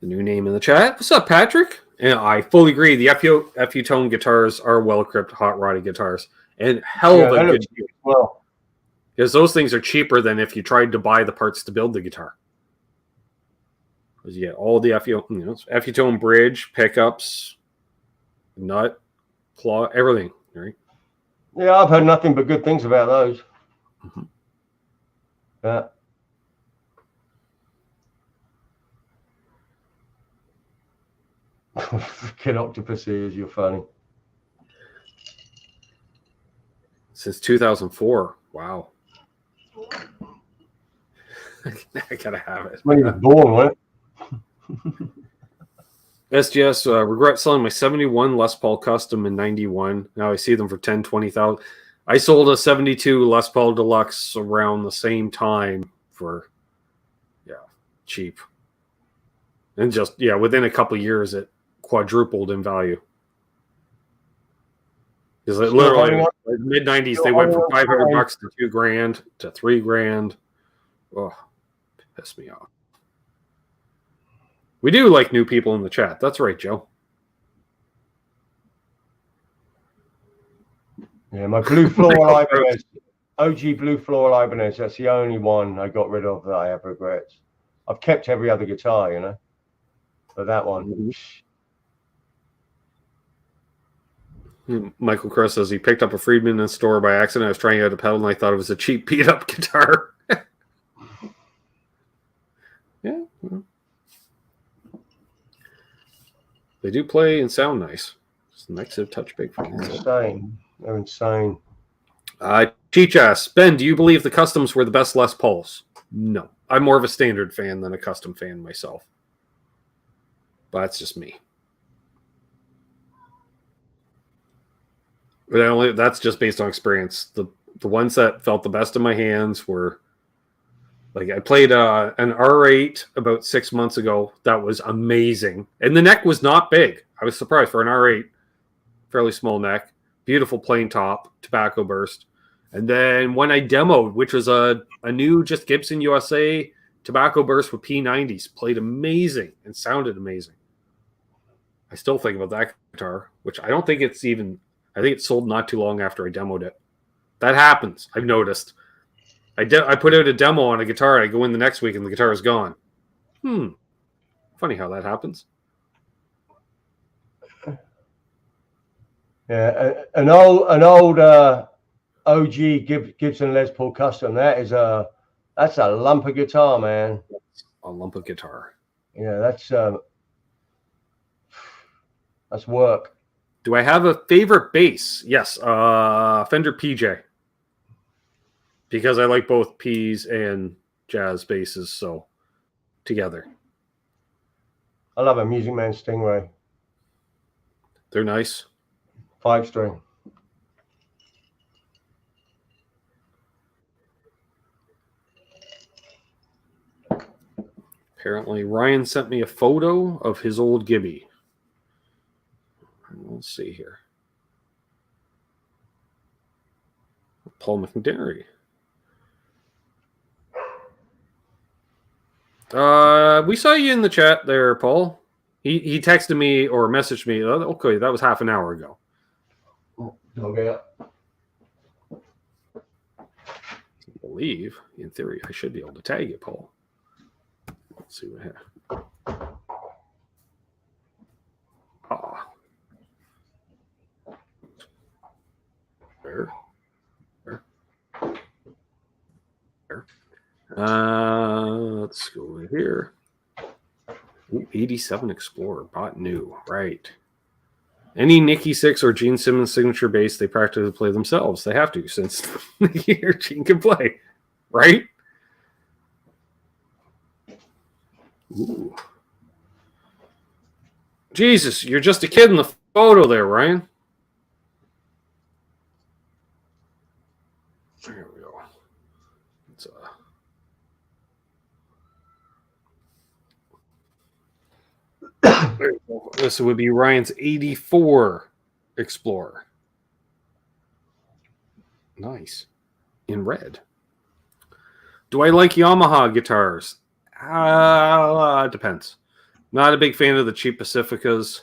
Speaker 1: The new name in the chat. What's up, Patrick? And I fully agree. The FU Tone guitars are well-equipped hot rodded guitars. And hell of a good deal.
Speaker 2: Well,
Speaker 1: because those things are cheaper than if you tried to buy the parts to build the guitar. Because you get all the FU Tone bridge, pickups, nut, claw, everything, right?
Speaker 2: Yeah, I've heard nothing but good things about those. Yeah. Freaking Octopussy, you're funny.
Speaker 1: Since 2004. Wow. I gotta have it.
Speaker 2: When you were born, wasn't it?
Speaker 1: SGS, regret selling my 71 Les Paul Custom in 91. Now I see them for 10, 20,000. I sold a 72 Les Paul Deluxe around the same time for, cheap. And just, within a couple of years, it quadrupled in value. Because literally, mid 90s, they went from $500 to $2,000 to $3,000. Oh, pissed me off. We do like new people in the chat. That's right, Joe.
Speaker 2: Yeah, my blue floral Ibanez, OG blue floral Ibanez. That's the only one I got rid of that I have regrets. I've kept every other guitar, you know, but that one.
Speaker 1: Michael Cross says he picked up a Friedman in the store by accident. I was trying out a pedal and I thought it was a cheap beat-up guitar. Yeah. They do play and sound nice. It's nice to touch big for
Speaker 2: insane. They're insane.
Speaker 1: Cheech asks, Ben, do you believe the customs were the best Les Pauls? No. I'm more of a standard fan than a custom fan myself. But that's just me. But that's just based on experience. The ones that felt the best in my hands were, like, I played an R8 about 6 months ago. That was amazing. And the neck was not big. I was surprised for an R8. Fairly small neck. Beautiful plain top. Tobacco burst. And then when I demoed, which was a new just Gibson USA tobacco burst with P90s, played amazing and sounded amazing. I still think about that guitar, which I don't think it's even... I think it sold not too long after I demoed it. That happens. I've noticed. I put out a demo on a guitar. I go in the next week and the guitar is gone. Funny how that happens.
Speaker 2: Yeah, an old OG Gibson Les Paul Custom. That's a lump of guitar, man.
Speaker 1: A lump of guitar.
Speaker 2: Yeah, that's work.
Speaker 1: Do I have a favorite bass? Yes, Fender PJ. Because I like both P's and jazz basses, so together.
Speaker 2: I love a Music Man Stingray.
Speaker 1: They're nice.
Speaker 2: 5-string.
Speaker 1: Apparently, Ryan sent me a photo of his old Gibby. Let's see here. Paul McDerry. We saw you in the chat there, Paul. He texted me or messaged me. Okay, that was half an hour ago.
Speaker 2: Okay.
Speaker 1: I believe, in theory, I should be able to tag you, Paul. Let's see what happens. There. Let's go over here. Ooh, 87 Explorer, bought new. Right. Any Nicky Six or Gene Simmons signature bass, they practically play themselves. They have to, since the year Gene can play. Right? Ooh. Jesus, you're just a kid in the photo there, Ryan. There we go. This would be Ryan's 84 Explorer. Nice. In red. Do I like Yamaha guitars? Depends. Not a big fan of the cheap Pacificas.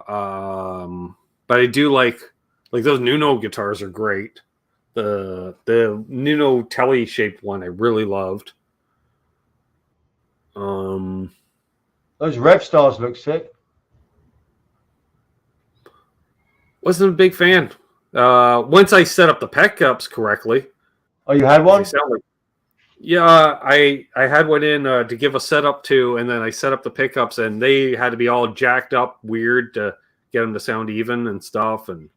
Speaker 1: But I do like those Nuno guitars are great. The Nuno Telly shaped one I really loved.
Speaker 2: Those Rev Stars look sick.
Speaker 1: Wasn't a big fan. Once I set up the pickups correctly.
Speaker 2: Oh, you had one?
Speaker 1: Yeah, I had one in to give a setup to, and then I set up the pickups, and they had to be all jacked up weird to get them to sound even and stuff. And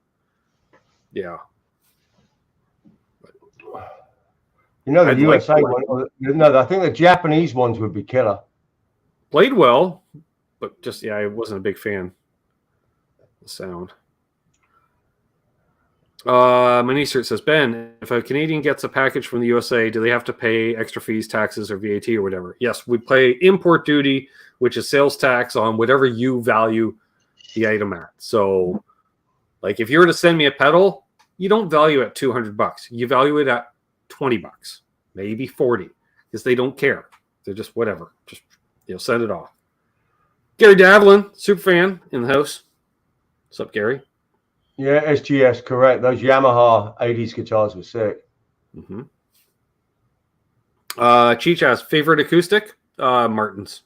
Speaker 1: yeah.
Speaker 2: You know, the USA one, no, I think the Japanese ones would be killer.
Speaker 1: Played well, but just, I wasn't a big fan of the sound. Manisert says, Ben, if a Canadian gets a package from the USA, do they have to pay extra fees, taxes, or VAT or whatever? Yes, we pay import duty, which is sales tax on whatever you value the item at. So, like, if you were to send me a pedal, you don't value it at $200. You value it at $20, maybe 40, because they don't care. They're just whatever. Just send it off. Gary Davlin, super fan in the house. What's up, Gary?
Speaker 2: Yeah, SGS, correct. Those Yamaha 80s guitars were sick.
Speaker 1: Mm-hmm. Cheech asks, favorite acoustic? Martins.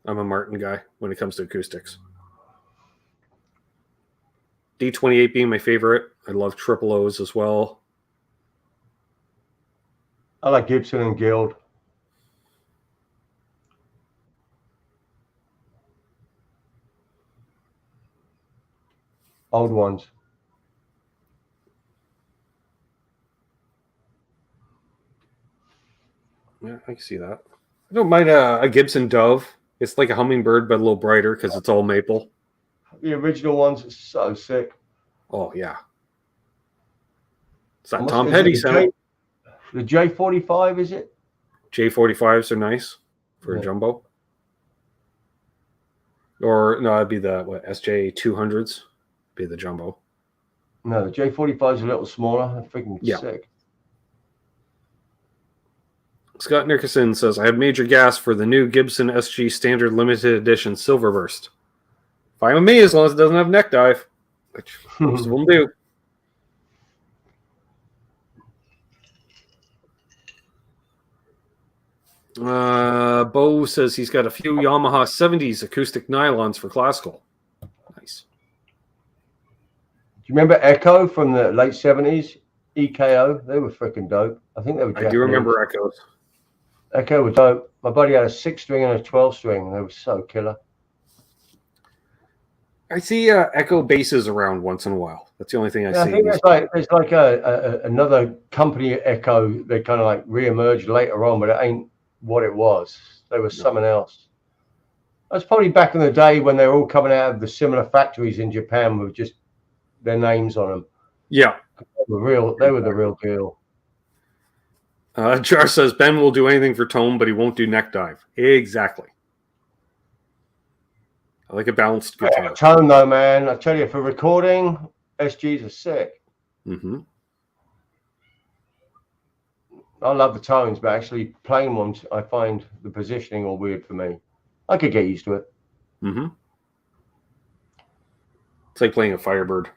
Speaker 1: I'm a Martin guy when it comes to acoustics. D28 being my favorite. I love triple O's as well.
Speaker 2: I like Gibson and Guild. Old ones.
Speaker 1: Yeah, I can see that. I don't mind a Gibson Dove. It's like a hummingbird, but a little brighter because it's all maple.
Speaker 2: The original ones are so sick.
Speaker 1: Oh, yeah. It's that Tom Petty sound.
Speaker 2: The J45, is it?
Speaker 1: J45s are nice for a jumbo. Or, no, it'd be the, SJ200s? Be the jumbo.
Speaker 2: No, the J45 is a little smaller. They're freaking sick.
Speaker 1: Scott Nickerson says, I have major gas for the new Gibson SG Standard Limited Edition Silverburst. Fine with me as long as it doesn't have neck dive, which most of them do. Bo says he's got a few Yamaha 70s acoustic nylons for classical. Nice.
Speaker 2: Do you remember Echo from the late 70s? EKO? They were freaking dope. I think they were Japanese.
Speaker 1: I do remember Echoes.
Speaker 2: Echo was dope. My buddy had a 6-string and a 12-string. They were so killer.
Speaker 1: I see Echo basses around once in a while. That's the only thing I see.
Speaker 2: I think there's like another company Echo that kind of like re-emerged later on, but it ain't what it was. They were something else. That's probably back in the day when they were all coming out of the similar factories in Japan with just their names on them.
Speaker 1: Yeah.
Speaker 2: They were the real deal.
Speaker 1: Jar says Ben will do anything for tone, but he won't do neck dive. Exactly. I like a balanced guitar.
Speaker 2: Tone though, man. I tell you, for recording, SGs are sick.
Speaker 1: Mm-hmm.
Speaker 2: I love the tones, but actually playing ones, I find the positioning all weird for me. I could get used to it.
Speaker 1: Mm-hmm. It's like playing a Firebird.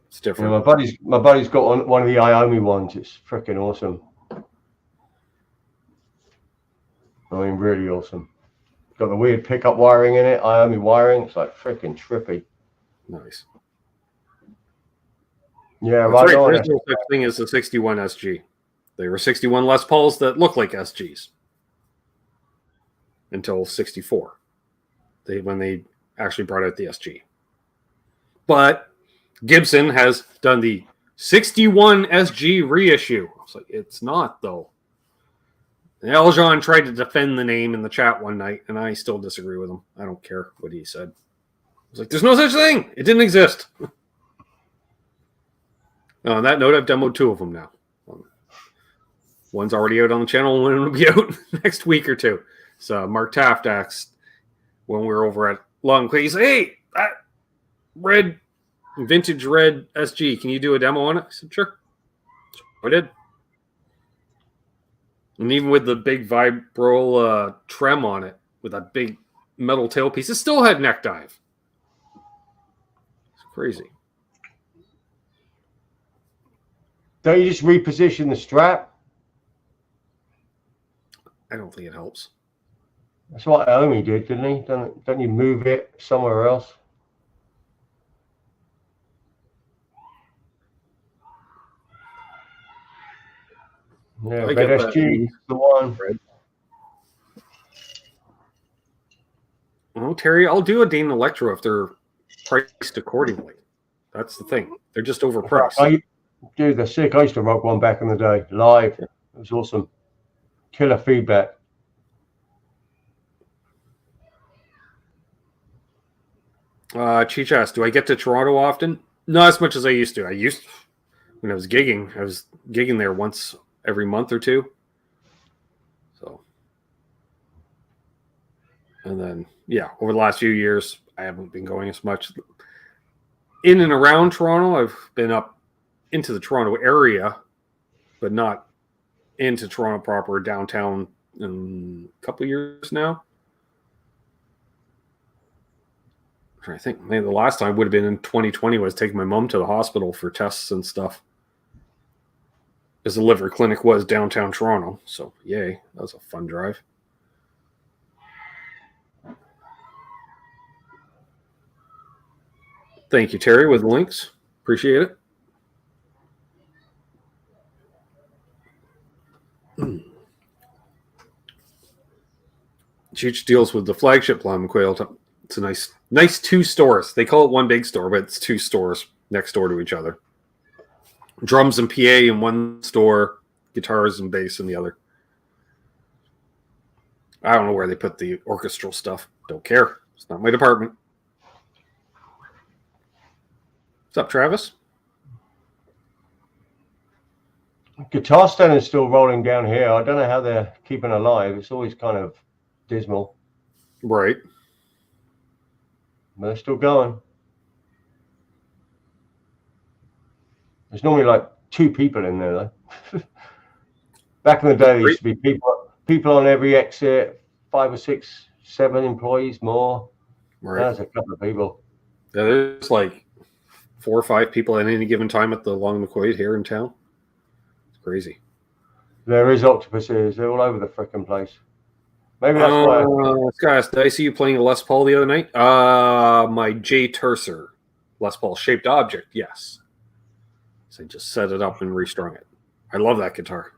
Speaker 1: It's different.
Speaker 2: Yeah, my buddy's got one of the Iomi ones. It's freaking awesome. I mean, really awesome. Got the weird pickup wiring in it, Iomi wiring. It's like freaking trippy.
Speaker 1: Nice.
Speaker 2: Yeah, right.
Speaker 1: There's no such thing as a 61 SG. There were 61 Les Pauls that look like SGs until 64. When they actually brought out the SG. But Gibson has done the 61 SG reissue. I was like, it's not though. And Eljon tried to defend the name in the chat one night, and I still disagree with him. I don't care what he said. I was like, there's no such thing. It didn't exist. On that note, I've demoed 2 of them now. One's already out on the channel, and one will be out next week or 2. So Mark Taft asked when we were over at Long Clay, he said, hey, that vintage red SG, can you do a demo on it? I said, sure. So I did. And even with the big vibral trem on it, with that big metal tailpiece, it still had neck dive. It's crazy.
Speaker 2: Don't you just reposition the strap?
Speaker 1: I don't think it helps.
Speaker 2: That's what Omi did, didn't he? Don't you move it somewhere else? Yeah, but SG is the one.
Speaker 1: Well, Terry, I'll do a Dane Electro if they're priced accordingly. That's the thing. They're just overpriced.
Speaker 2: Dude, they're sick. I used to rock one back in the day, live. It was awesome. Killer feedback.
Speaker 1: Cheech asked, do I get to Toronto often? Not as much as I used to. when I was gigging. I was gigging there once every month or two. So, and then, yeah, over the last few years, I haven't been going as much. In and around Toronto, I've been up into the Toronto area, but not into Toronto proper, downtown, in a couple of years now. I think maybe the last time would have been in 2020. Was taking my mom to the hospital for tests and stuff. As the liver clinic was downtown Toronto. So, yay. That was a fun drive. Thank you, Terry, with the links. Appreciate it. Cheech deals with the flagship Lime Quail. It's a nice two stores. They call it one big store, but it's two stores next door to each other. Drums and PA in one store, guitars and bass in the other. I don't know where they put the orchestral stuff. Don't care. It's not my department. What's up, Travis?
Speaker 2: Guitar stand is still rolling down here. I don't know how they're keeping alive. It's always kind of dismal.
Speaker 1: Right.
Speaker 2: But they're still going. There's normally like 2 people in there, though. Back in the day, there used to be people on every exit, 5 or 6, 7 employees more.
Speaker 1: Right.
Speaker 2: That's a couple of people.
Speaker 1: Yeah, there's like 4 or 5 people at any given time at the Long McQuaid here in town. It's crazy.
Speaker 2: There is octopuses. They're all over the frickin' place. Maybe that's why.
Speaker 1: Guys, did I see you playing a Les Paul the other night? My J. Tercer Les Paul shaped object, yes. So I just set it up and restrung it. I love that guitar.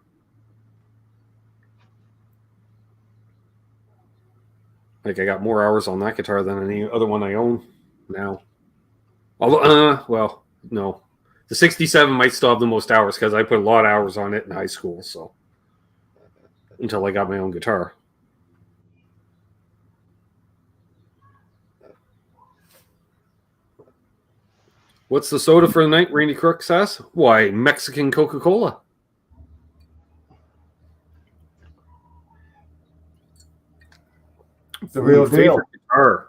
Speaker 1: Like, I got more hours on that guitar than any other one I own now. Although, well, no. The 67 might still have the most hours because I put a lot of hours on it in high school, so. Until I got my own guitar. What's the soda for the night? Randy Crook says. Why, Mexican Coca-Cola.
Speaker 2: The real deal.
Speaker 1: Guitar.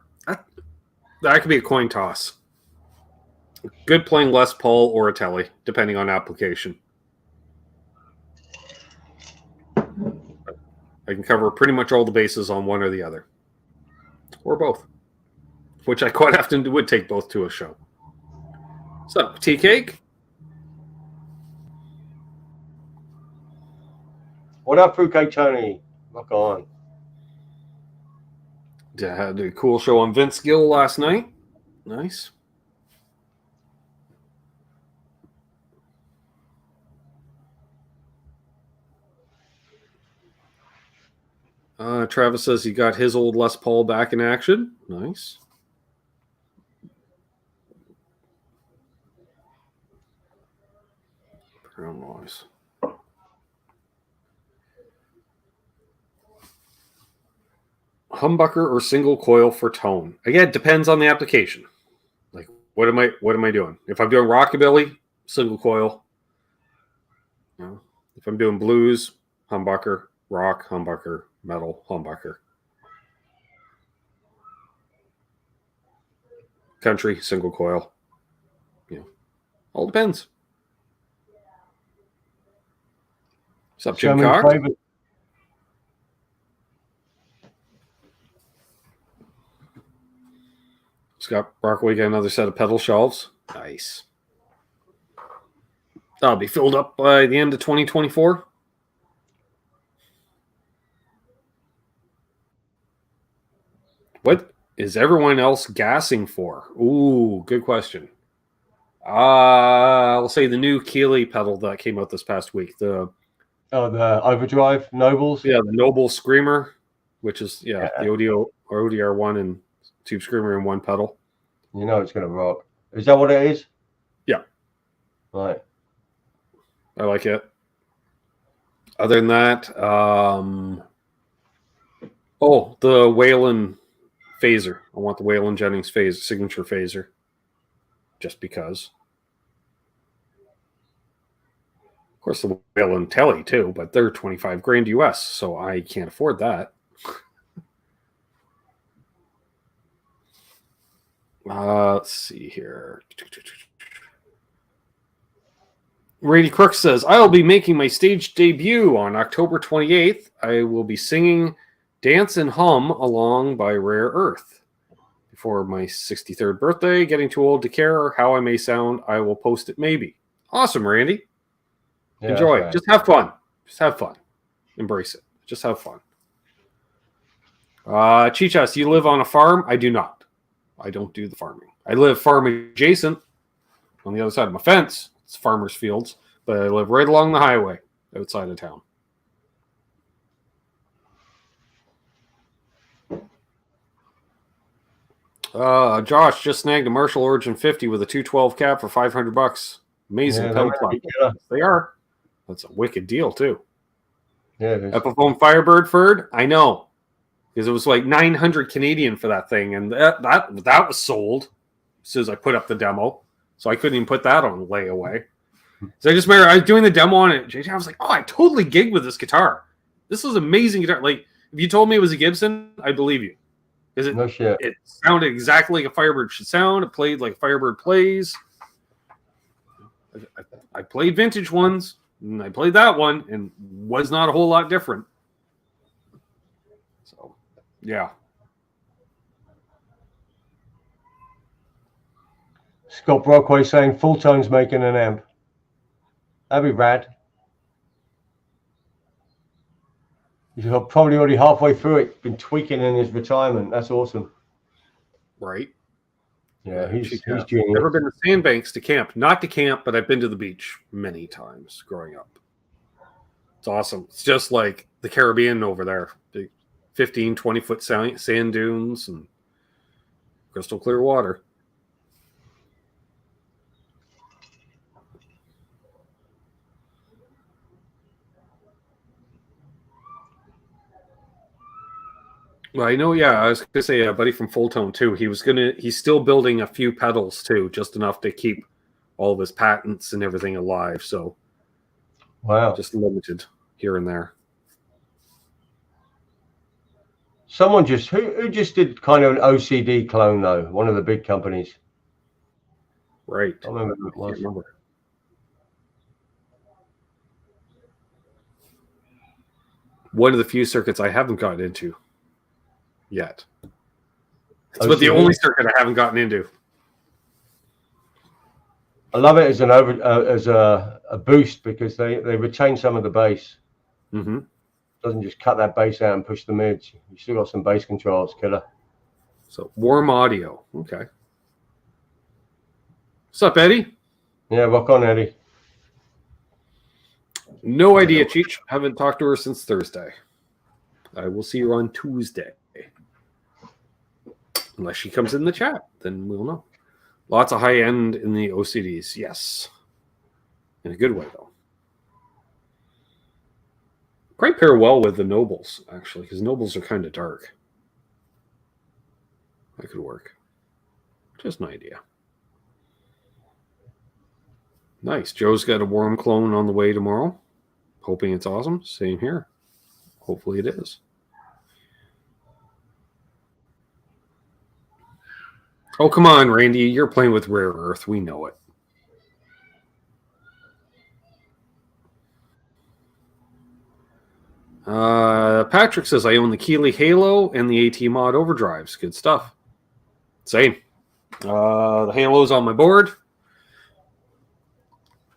Speaker 1: That could be a coin toss. Good playing Les Paul or a Tele, depending on application. I can cover pretty much all the bases on one or the other. Or both. Which I quite often would take both to a show. What's up, tea cake?
Speaker 2: What up, Fruitcake Tony? Rock on.
Speaker 1: Yeah, had a cool show on Vince Gill last night. Nice. Travis says he got his old Les Paul back in action. Nice. Background noise. Humbucker or single coil for tone. Again, it depends on the application. Like, what am I doing? If I'm doing rockabilly, single coil. You know, if I'm doing blues, humbucker, rock, humbucker, metal, humbucker. Country, single coil. You know, all depends. What's up, Jim Cox? Scott Brockway got another set of pedal shelves. Nice. That'll be filled up by the end of 2024. What is everyone else gassing for? Ooh, good question. I'll say the new Keeley pedal that came out this past week. The
Speaker 2: Overdrive Nobles.
Speaker 1: Yeah, the Noble Screamer, which is the ODR1 and Tube Screamer in one pedal.
Speaker 2: You know it's going to rock. Is that what it is?
Speaker 1: Yeah.
Speaker 2: Right.
Speaker 1: I like it. Other than that, the Waylon phaser. I want the Waylon Jennings signature phaser. Just because. course, the Whale and Telly too, but they're 25 grand US, so I can't afford that. Let's see here. Rady Crook says, I'll be making my stage debut on October 28th. I will be singing Dance and Hum Along by Rare Earth. Before my 63rd birthday, getting too old to care how I may sound, I will post it maybe. Awesome, Randy. Yeah, enjoy. Right. Just have fun. Just have fun. Embrace it. Just have fun. Chichas, you live on a farm? I do not. I don't do the farming. I live farm adjacent on the other side of my fence. It's farmers' fields, but I live right along the highway outside of town. Josh just snagged a Marshall Origin 50 with a 212 cap for $500. Amazing pedal plug. They are. That's a wicked deal too.
Speaker 2: Yeah.
Speaker 1: Epiphone Firebird Ferd. I know, because it was like 900 Canadian for that thing, and that was sold as soon as I put up the demo. So I couldn't even put that on layaway. So I just remember I was doing the demo on it. JJ, I was like, oh, I totally gigged with this guitar. This is an amazing guitar. Like, if you told me it was a Gibson, I'd believe you. Because
Speaker 2: no shit.
Speaker 1: It sounded exactly like a Firebird should sound. It played like a Firebird plays. I played vintage ones, and I played that one, and was not a whole lot different. So, yeah.
Speaker 2: Scott Brockway saying Full Tone's making an amp. That'd be rad. He's probably already halfway through it, been tweaking in his retirement. That's awesome.
Speaker 1: Right.
Speaker 2: Yeah, he's genius.
Speaker 1: Never been to Sandbanks to camp. Not to camp, but I've been to the beach many times growing up. It's awesome. It's just like the Caribbean over there. Big 15, 20-foot sand dunes and crystal clear water. Well, I know, yeah, I was going to say a buddy from Full Tone, too. He's still building a few pedals, too, just enough to keep all of his patents and everything alive. So,
Speaker 2: wow.
Speaker 1: Just limited here and there.
Speaker 2: Someone who just did kind of an OCD clone, though, one of the big companies.
Speaker 1: Right.
Speaker 2: I remember who it was.
Speaker 1: Remember. One of the few circuits I haven't gotten into yet. It's about the only circuit I haven't gotten into.
Speaker 2: I love it as a boost because they retain some of the bass.
Speaker 1: Mm-hmm.
Speaker 2: Doesn't just cut that bass out and push the mids. You still got some bass controls, killer.
Speaker 1: So warm audio. Okay. What's up, Eddie?
Speaker 2: Yeah, rock on, Eddie.
Speaker 1: No idea, Cheech. Haven't talked to her since Thursday. I will see her on Tuesday. Unless she comes in the chat, then we'll know. Lots of high end in the OCDs, yes. In a good way, though. Quite pair well with the Nobles, actually, because Nobles are kind of dark. That could work. Just an idea. Nice. Joe's got a warm clone on the way tomorrow. Hoping it's awesome. Same here. Hopefully it is. Oh, come on, Randy. You're playing with Rare Earth. We know it. Patrick says, I own the Keeley Halo and the AT Mod Overdrives. Good stuff. Same. The Halo's on my board.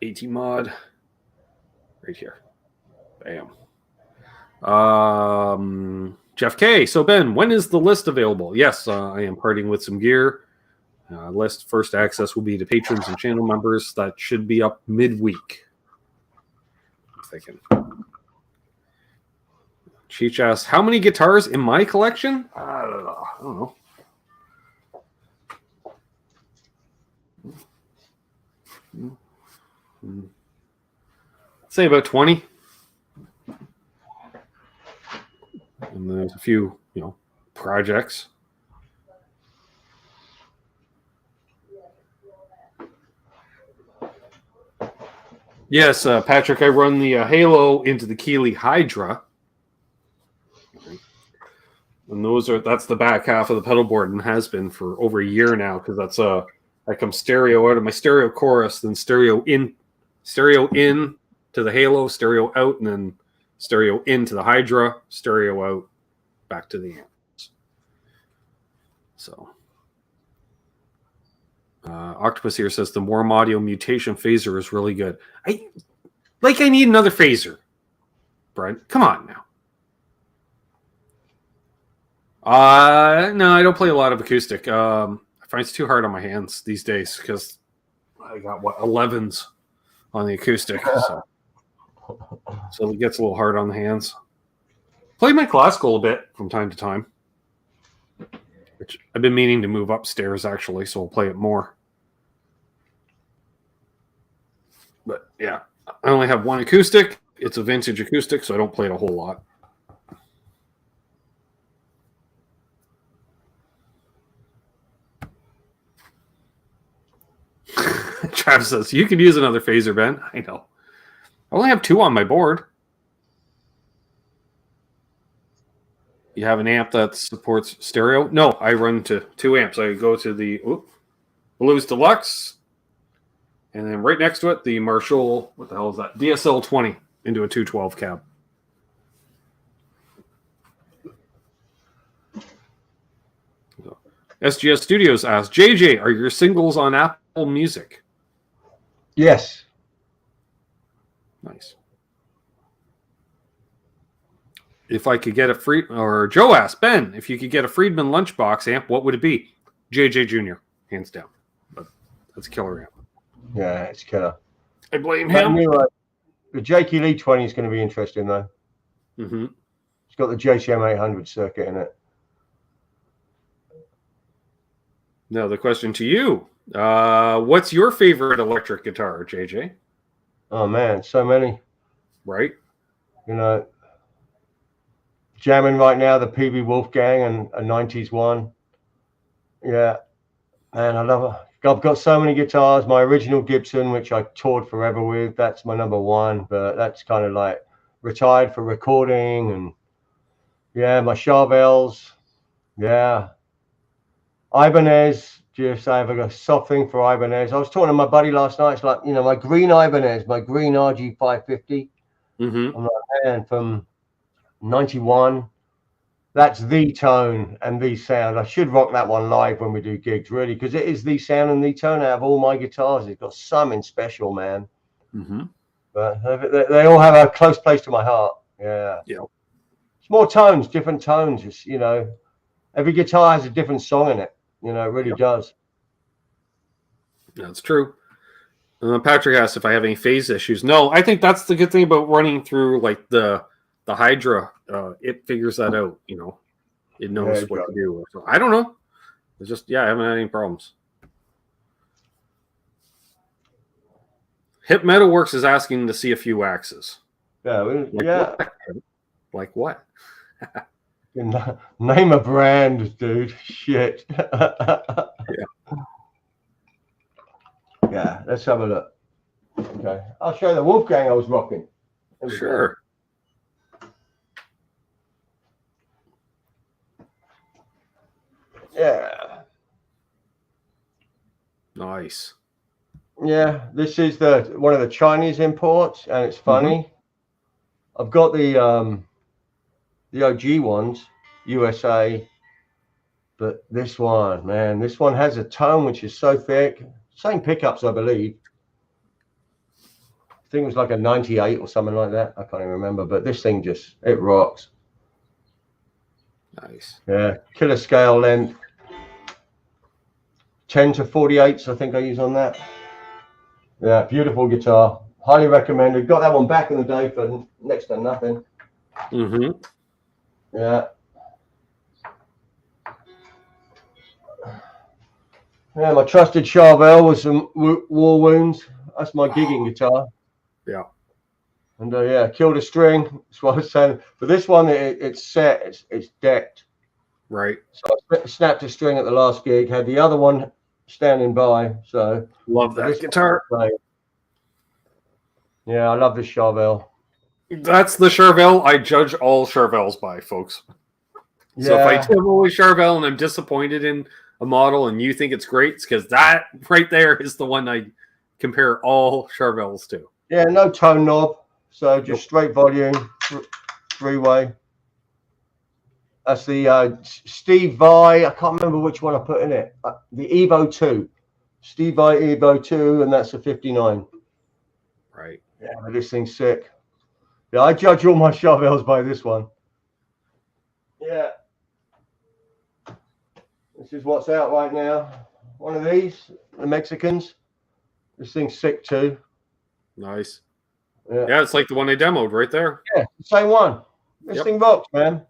Speaker 1: AT Mod. Right here. Bam. Jeff K. So, Ben, when is the list available? Yes, I am parting with some gear. List first access will be to patrons and channel members. That should be up midweek. I'm thinking. Cheech asks, how many guitars in my collection? I don't know. Say about 20. And there's a few, projects. Yes, Patrick, I run the Halo into the Keeley Hydra. And that's the back half of the pedal board and has been for over a year now, because that comes stereo out of my stereo chorus, then stereo in to the Halo, stereo out, and then stereo into the Hydra, stereo out, back to the amps. So Octopus here says the Warm Audio Mutation phaser is really good. I need another phaser. Brent, come on now. No, I don't play a lot of acoustic. I find it's too hard on my hands these days because I got 11s on the acoustic, so it gets a little hard on the hands. Play my classical a bit from time to time, which I've been meaning to move upstairs actually, so I'll play it more. But yeah, I only have one acoustic. It's a vintage acoustic, so I don't play it a whole lot. Travis says, you could use another phaser, Ben. I know. I only have 2 on my board. You have an amp that supports stereo? No, I run to 2 amps. I go to the Blues Deluxe, and then right next to it, the Marshall, what the hell is that? DSL 20 into a 212 cab. SGS Studios asks, JJ, are your singles on Apple Music?
Speaker 2: Yes.
Speaker 1: Nice. If I could get or Joe asked, Ben, if you could get a Friedman Lunchbox amp, what would it be? JJ Jr., hands down. But that's a killer amp.
Speaker 2: Yeah, it's killer.
Speaker 1: I blame him.
Speaker 2: The Jakey Lee 20 is going to be interesting, though.
Speaker 1: Mm-hmm.
Speaker 2: It's got the JCM 800 circuit in it.
Speaker 1: Now, the question to you. What's your favorite electric guitar, JJ?
Speaker 2: Oh, man, so many.
Speaker 1: Right?
Speaker 2: You know, jamming right now, the PB Wolfgang and a 90s one. Yeah. Man, I love it. I've got so many guitars. My original Gibson, which I toured forever with, that's my number 1. But that's kind of like retired for recording. And, yeah, my Charvels. Yeah. Ibanez, just I have a soft thing for Ibanez. I was talking to my buddy last night. It's like, you know, my green Ibanez, my green RG 550.
Speaker 1: Mm-hmm.
Speaker 2: I'm like, man, from 91. That's the tone and the sound. I should rock that one live when we do gigs, really, because it is the sound and the tone out of all my guitars. It's got something special, man.
Speaker 1: Mm-hmm.
Speaker 2: But they all have a close place to my heart. Yeah.
Speaker 1: Yeah.
Speaker 2: It's more tones, different tones. It's, you know, every guitar has a different song in it. You know, it really does.
Speaker 1: That's true. Patrick asked if I have any phase issues. No, I think that's the good thing about running through like the Hydra. It figures that out. You know, it knows what to do. So I don't know. It's just I haven't had any problems. Hip Metalworks is asking to see a few axes.
Speaker 2: Yeah,
Speaker 1: Like what?
Speaker 2: Name a brand, dude. Shit. Yeah, let's have a look. Okay, I'll show you the Wolfgang I was rocking.
Speaker 1: Sure.
Speaker 2: Yeah.
Speaker 1: Nice.
Speaker 2: Yeah, this is one of the Chinese imports, and it's funny. Mm-hmm. I've got the OG ones, USA, but this one, man, this one has a tone which is so thick. Same pickups, I believe. I think it was like a 98 or something like that. I can't even remember, but this thing it rocks.
Speaker 1: Nice.
Speaker 2: Yeah, killer scale length. 10 to 48s, I think I use on that. Yeah, beautiful guitar. Highly recommended. Got that one back in the day for next to nothing.
Speaker 1: Mm-hmm.
Speaker 2: Yeah. Yeah, my trusted Charvel with some war wounds. That's my gigging guitar.
Speaker 1: Yeah.
Speaker 2: And killed a string. That's what I was saying. But this one, it's set. It's decked.
Speaker 1: Right.
Speaker 2: So I snapped a string at the last gig. Had the other one standing by. So
Speaker 1: love that guitar.
Speaker 2: Yeah, I love this Charvel.
Speaker 1: That's the Charvel I judge all Charvels by, folks.
Speaker 2: Yeah.
Speaker 1: So if I demo a Charvel and I'm disappointed in a model and you think it's great, it's because that right there is the one I compare all Charvels to.
Speaker 2: Yeah, no tone knob, so just straight volume, three-way. That's the Steve Vai. I can't remember which one I put in it. The Evo 2. Steve Vai Evo 2, and that's a 59.
Speaker 1: Right.
Speaker 2: Yeah, this thing's sick. Yeah, I judge all my Charvels by this one. Yeah. This is what's out right now. One of these, the Mexicans. This thing's sick too.
Speaker 1: Nice.
Speaker 2: Yeah,
Speaker 1: it's like the one I demoed right there.
Speaker 2: Yeah, same one. This thing rocks, man.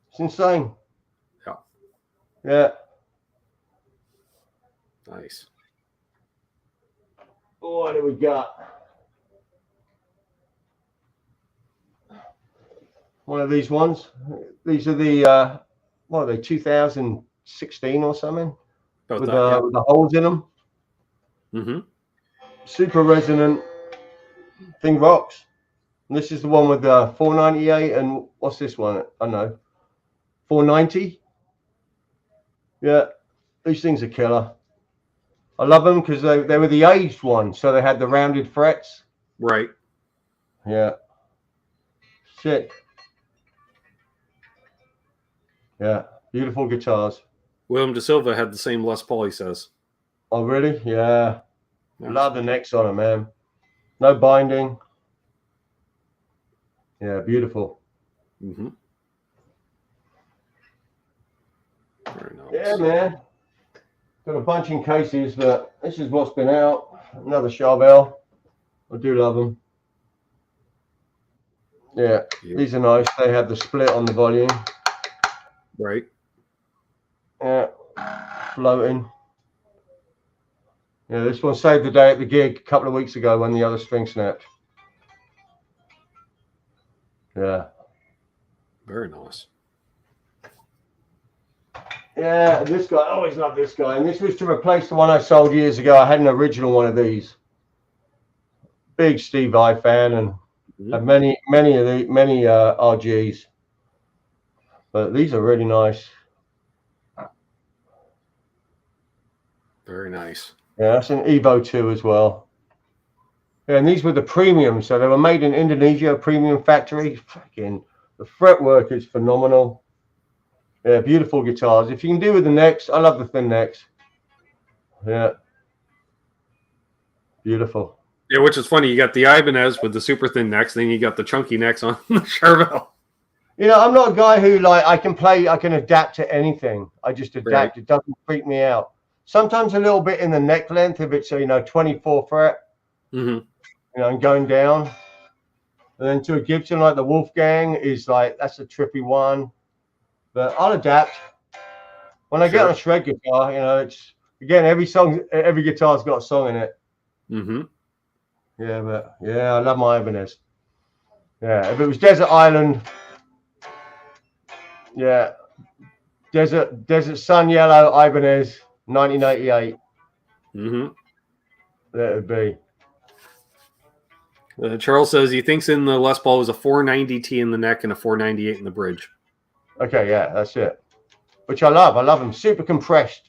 Speaker 2: It's insane.
Speaker 1: Yeah.
Speaker 2: Yeah.
Speaker 1: Nice.
Speaker 2: What do we got? One of these ones. These are the what are they? 2016 or something.
Speaker 1: About
Speaker 2: with
Speaker 1: that,
Speaker 2: with the holes in them.
Speaker 1: Mm-hmm.
Speaker 2: Super resonant. Thing rocks. And this is the one with the 498 and what's this one? I don't know. 490. Yeah, these things are killer. I love them because they were the aged ones, so they had the rounded frets.
Speaker 1: Right.
Speaker 2: Yeah. Sick. Yeah, beautiful guitars.
Speaker 1: William De Silva had the same Les Paul, he says.
Speaker 2: Oh, really? Yeah.
Speaker 1: Yeah.
Speaker 2: Love the necks on them, man. No binding. Yeah, beautiful.
Speaker 1: Mm-hmm. Very nice.
Speaker 2: Yeah, man. Got a bunch in cases, but this is what's been out. Another Charvel. I do love them. Yeah, these are nice. They have the split on the volume.
Speaker 1: Right.
Speaker 2: Yeah, floating. Yeah, this one saved the day at the gig a couple of weeks ago when the other string snapped. Yeah.
Speaker 1: Very nice.
Speaker 2: Yeah, this guy, I always love this guy. And this was to replace the one I sold years ago. I had an original one of these. Big Steve Vai fan and have many RGs. But these are really nice.
Speaker 1: Very nice.
Speaker 2: Yeah, that's an Evo 2 as well. Yeah, and these were the premium. So they were made in Indonesia, premium factory. Fucking, the fretwork is phenomenal. Yeah, beautiful guitars. If you can do with the necks, I love the thin necks. Yeah. Beautiful.
Speaker 1: Yeah, which is funny. You got the Ibanez with the super thin necks, then you got the chunky necks on the Charvel.
Speaker 2: You know, I'm not a guy who, like, I can adapt to anything. I just adapt. Right. It doesn't freak me out. Sometimes a little bit in the neck length if it's, 24 fret, and going down. And then to a Gibson like the Wolfgang is like, that's a trippy one. But I'll adapt. When I get on a shred guitar, it's, again, every guitar's got a song in it.
Speaker 1: Mm-hmm.
Speaker 2: Yeah, but, yeah, I love my Ibanez. Yeah, if it was Desert Island, yeah, Desert Sun Yellow Ibanez, 1988.
Speaker 1: Mm-hmm.
Speaker 2: That would be.
Speaker 1: Charles says he thinks in the Les Paul was a 490T in the neck and a 498 in the bridge.
Speaker 2: Okay, yeah, that's it. Which I love. I love them. Super compressed.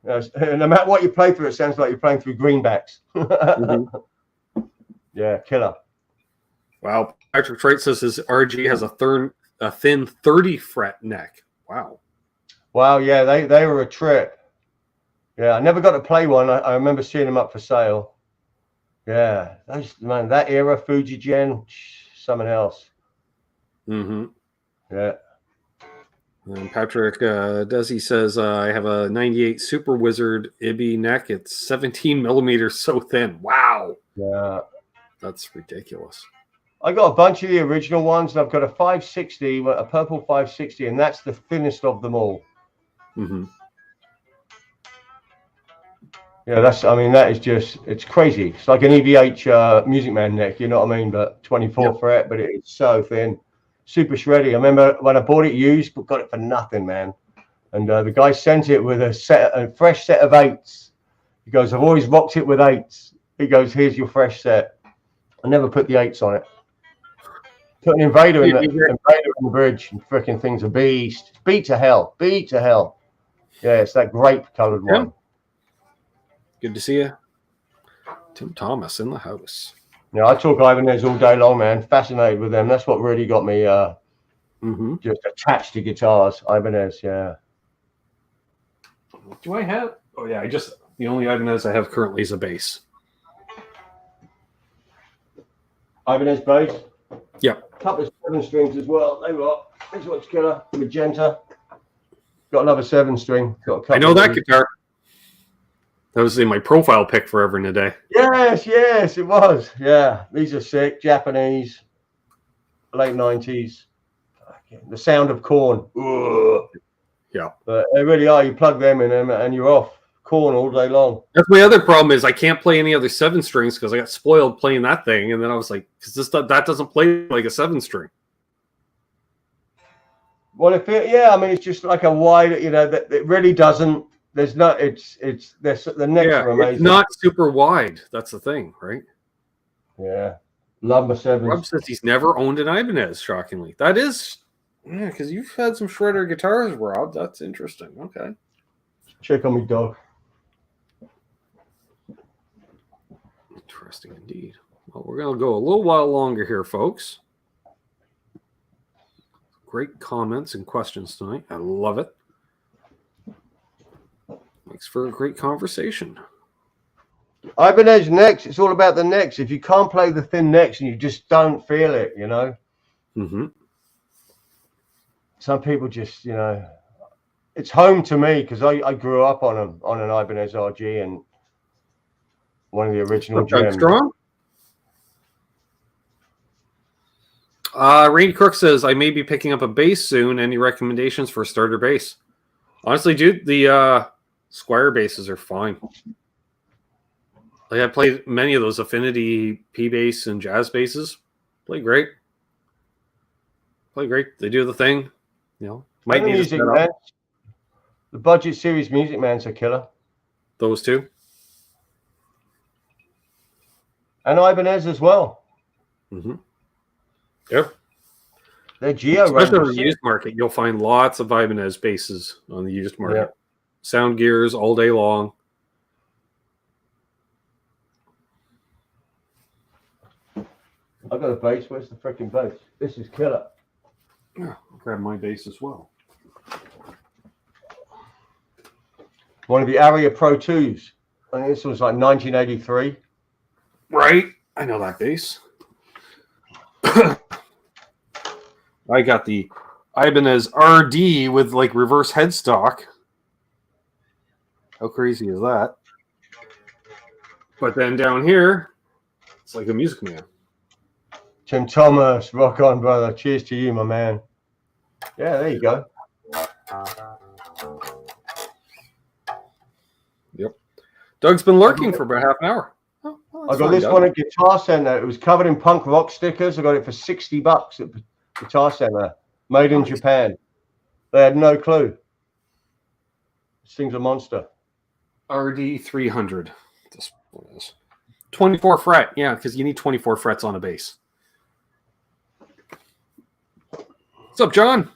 Speaker 2: No matter what you play through, it sounds like you're playing through greenbacks. Yeah, killer.
Speaker 1: Wow. Patrick Treit says his RG has a thin 30 fret neck. Wow.
Speaker 2: Wow, yeah, they were a trip. Yeah, I never got to play one. I remember seeing them up for sale. Yeah, man, that era, Fuji Gen, something else.
Speaker 1: Mm-hmm.
Speaker 2: Yeah.
Speaker 1: And Patrick Desi says, I have a 98 Super Wizard Ibby neck. It's 17 millimeters, so thin. Wow.
Speaker 2: Yeah.
Speaker 1: That's ridiculous.
Speaker 2: I got a bunch of the original ones, and I've got a 560, a purple 560, and that's the thinnest of them all.
Speaker 1: Mm-hmm.
Speaker 2: Yeah, that is just, it's crazy. It's like an EVH Music Man neck, you know what I mean? But 24 fret, but it's so thin. Super shreddy. I remember when I bought it used, but got it for nothing, man. And the guy sent it with a fresh set of 8s. He goes, I've always rocked it with 8s. He goes, here's your fresh set. I never put the 8s on it. Put an Invader in the bridge, and freaking thing's a beast. Beat to hell. Beat to hell. Yeah, it's that grape-colored one.
Speaker 1: Good to see you. Tim Thomas in the house.
Speaker 2: Yeah, I talk Ibanez all day long, man. Fascinated with them. That's what really got me just attached to guitars. Ibanez, yeah.
Speaker 1: Do I have? Oh yeah, the only Ibanez I have currently is a bass.
Speaker 2: Ibanez bass.
Speaker 1: Yeah.
Speaker 2: Couple of 7 strings as well. There you are. This one's killer. Magenta. Got another 7 string.
Speaker 1: I know that guitar. That was in my profile pic forever and a day.
Speaker 2: Yes, it was. Yeah, these are sick. Japanese, late 90s. The sound of corn. Ugh.
Speaker 1: Yeah.
Speaker 2: But they really are. You plug them in and you're off. Corn all day long.
Speaker 1: That's my other problem is I can't play any other 7 strings because I got spoiled playing that thing. And then I was like, because that doesn't play like a 7 string.
Speaker 2: Well, I mean, it's just like a wide, that it really doesn't. There's not. The necks are amazing.
Speaker 1: It's not super wide. That's the thing, right?
Speaker 2: Yeah, love my 7s.
Speaker 1: Rob says he's never owned an Ibanez. Shockingly, that is, because you've had some shredder guitars, Rob. That's interesting. Okay,
Speaker 2: check on me, dog.
Speaker 1: Interesting indeed. Well, we're gonna go a little while longer here, folks. Great comments and questions tonight. I love it. Makes for a great conversation.
Speaker 2: Ibanez necks. It's all about the necks. If you can't play the thin necks and you just don't feel it,
Speaker 1: Mm-hmm.
Speaker 2: Some people just, it's home to me because I grew up on an Ibanez RG and one of the original gems.
Speaker 1: Strong. Randy Crook says, I may be picking up a bass soon. Any recommendations for a starter bass? Honestly, dude, the Squire basses are fine. Like I played many of those Affinity P bass and jazz basses. Play great. They do the thing. Might need
Speaker 2: music, man. The Budget Series Music Man's a killer.
Speaker 1: Those two.
Speaker 2: And Ibanez as well.
Speaker 1: Mm-hmm. Yep.
Speaker 2: They're Geo.
Speaker 1: Especially on the used market, you'll find lots of Ibanez basses on the used market.
Speaker 2: Yeah.
Speaker 1: Sound gears all day long.
Speaker 2: I got a bass. Where's the freaking bass? This is killer.
Speaker 1: Yeah, I'll grab my bass as well.
Speaker 2: One of the Aria Pro 2s. I think this was like 1983.
Speaker 1: Right. I know that bass. I got the Ibanez RD with like reverse headstock. How crazy is that? But then down here, it's like a Music Man.
Speaker 2: Tim Thomas, rock on, brother. Cheers to you, my man. Yeah, there you go.
Speaker 1: Yep. Doug's been lurking for about half an hour. Oh, well,
Speaker 2: I got this one at Guitar Center. It was covered in punk rock stickers. I got it for $60 at Guitar Center. Made in Japan. They had no clue. This thing's a monster.
Speaker 1: RD 300. This one is 24 fret. Yeah, because you need 24 frets on a bass. What's up, John?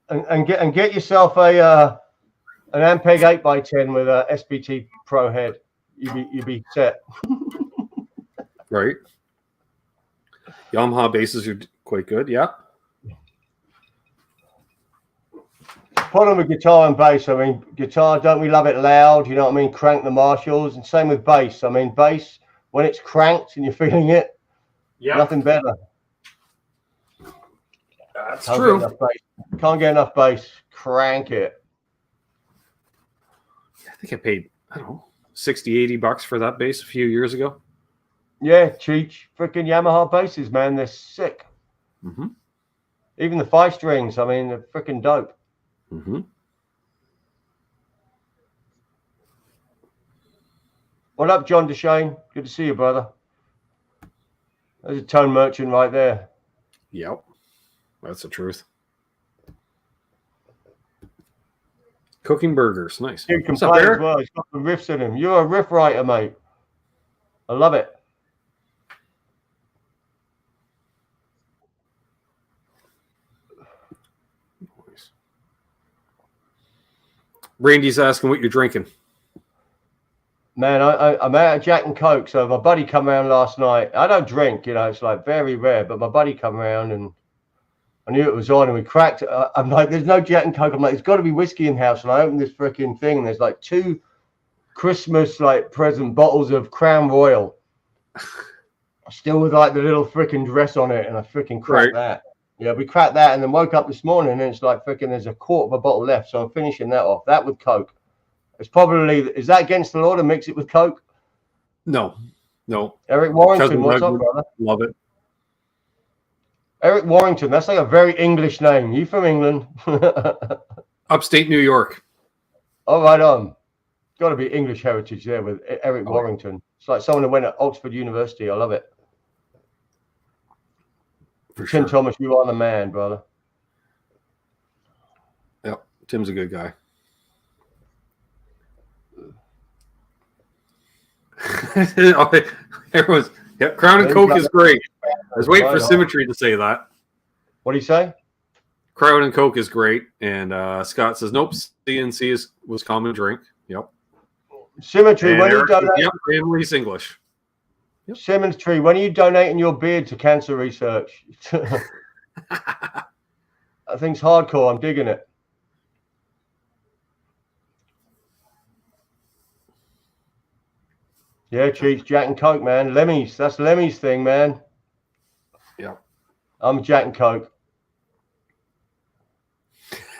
Speaker 2: And get yourself an Ampeg 8x10 with a SBT Pro head. You'd be set.
Speaker 1: Right. Yamaha basses are quite good. Yeah.
Speaker 2: Problem with guitar and bass, I mean, guitar, don't we love it loud? You know what I mean? Crank the Marshalls. And same with bass. I mean, bass, when it's cranked and you're feeling it, nothing better.
Speaker 1: That's true.
Speaker 2: Can't get enough bass. Crank it.
Speaker 1: I think I paid, I don't know, $60-$80 for that bass a few years ago.
Speaker 2: Yeah, Cheech. Freaking Yamaha basses, man. They're sick.
Speaker 1: Mm-hmm.
Speaker 2: Even the 5 strings, I mean, they're freaking dope.
Speaker 1: Mm-hmm.
Speaker 2: What up, John DeShane? Good to see you, brother. There's a tone merchant right there.
Speaker 1: Yep. That's the truth. Cooking burgers. Nice.
Speaker 2: You can play as well. He's got the riffs in him. You're a riff writer, mate. I love it.
Speaker 1: Randy's asking what you're drinking.
Speaker 2: Man, I'm out of Jack and Coke. So my buddy come around last night. I don't drink, it's like very rare. But my buddy come around and I knew it was on, and we cracked it. I'm like, there's no Jack and Coke. I'm like, there's got to be whiskey in the house. And I opened this freaking thing, and there's like 2 Christmas like present bottles of Crown Royal, still with like the little freaking dress on it, and I freaking cracked that. Yeah, we cracked that, and then woke up this morning, and it's like freaking there's a quart of a bottle left, so I'm finishing that off. That with Coke. It's probably, is that against the law to mix it with Coke?
Speaker 1: No.
Speaker 2: Eric Warrington, what's up, brother?
Speaker 1: Love it.
Speaker 2: Eric Warrington, that's like a very English name. You from England?
Speaker 1: Upstate New York.
Speaker 2: Oh, right on. Got to be English heritage there with Eric Warrington. It's like someone who went at Oxford University. I love it.
Speaker 1: For
Speaker 2: Tim
Speaker 1: sure.
Speaker 2: Thomas, you are the man, brother.
Speaker 1: Yep, Tim's a good guy. Everyone's Crown and Coke is great. I was waiting for Symmetry to say that.
Speaker 2: What do you say?
Speaker 1: Crown and Coke is great, and Scott says nope. CNC was common drink. Yep.
Speaker 2: Symmetry.
Speaker 1: And
Speaker 2: when
Speaker 1: Eric
Speaker 2: you donate,
Speaker 1: says, family's English. Yep.
Speaker 2: Symmetry. When are you donating your beard to cancer research? I think's hardcore. I'm digging it. Yeah, Cheats, Jack and Coke, man. Lemmy's. That's Lemmy's thing, man.
Speaker 1: Yeah.
Speaker 2: I'm Jack and Coke.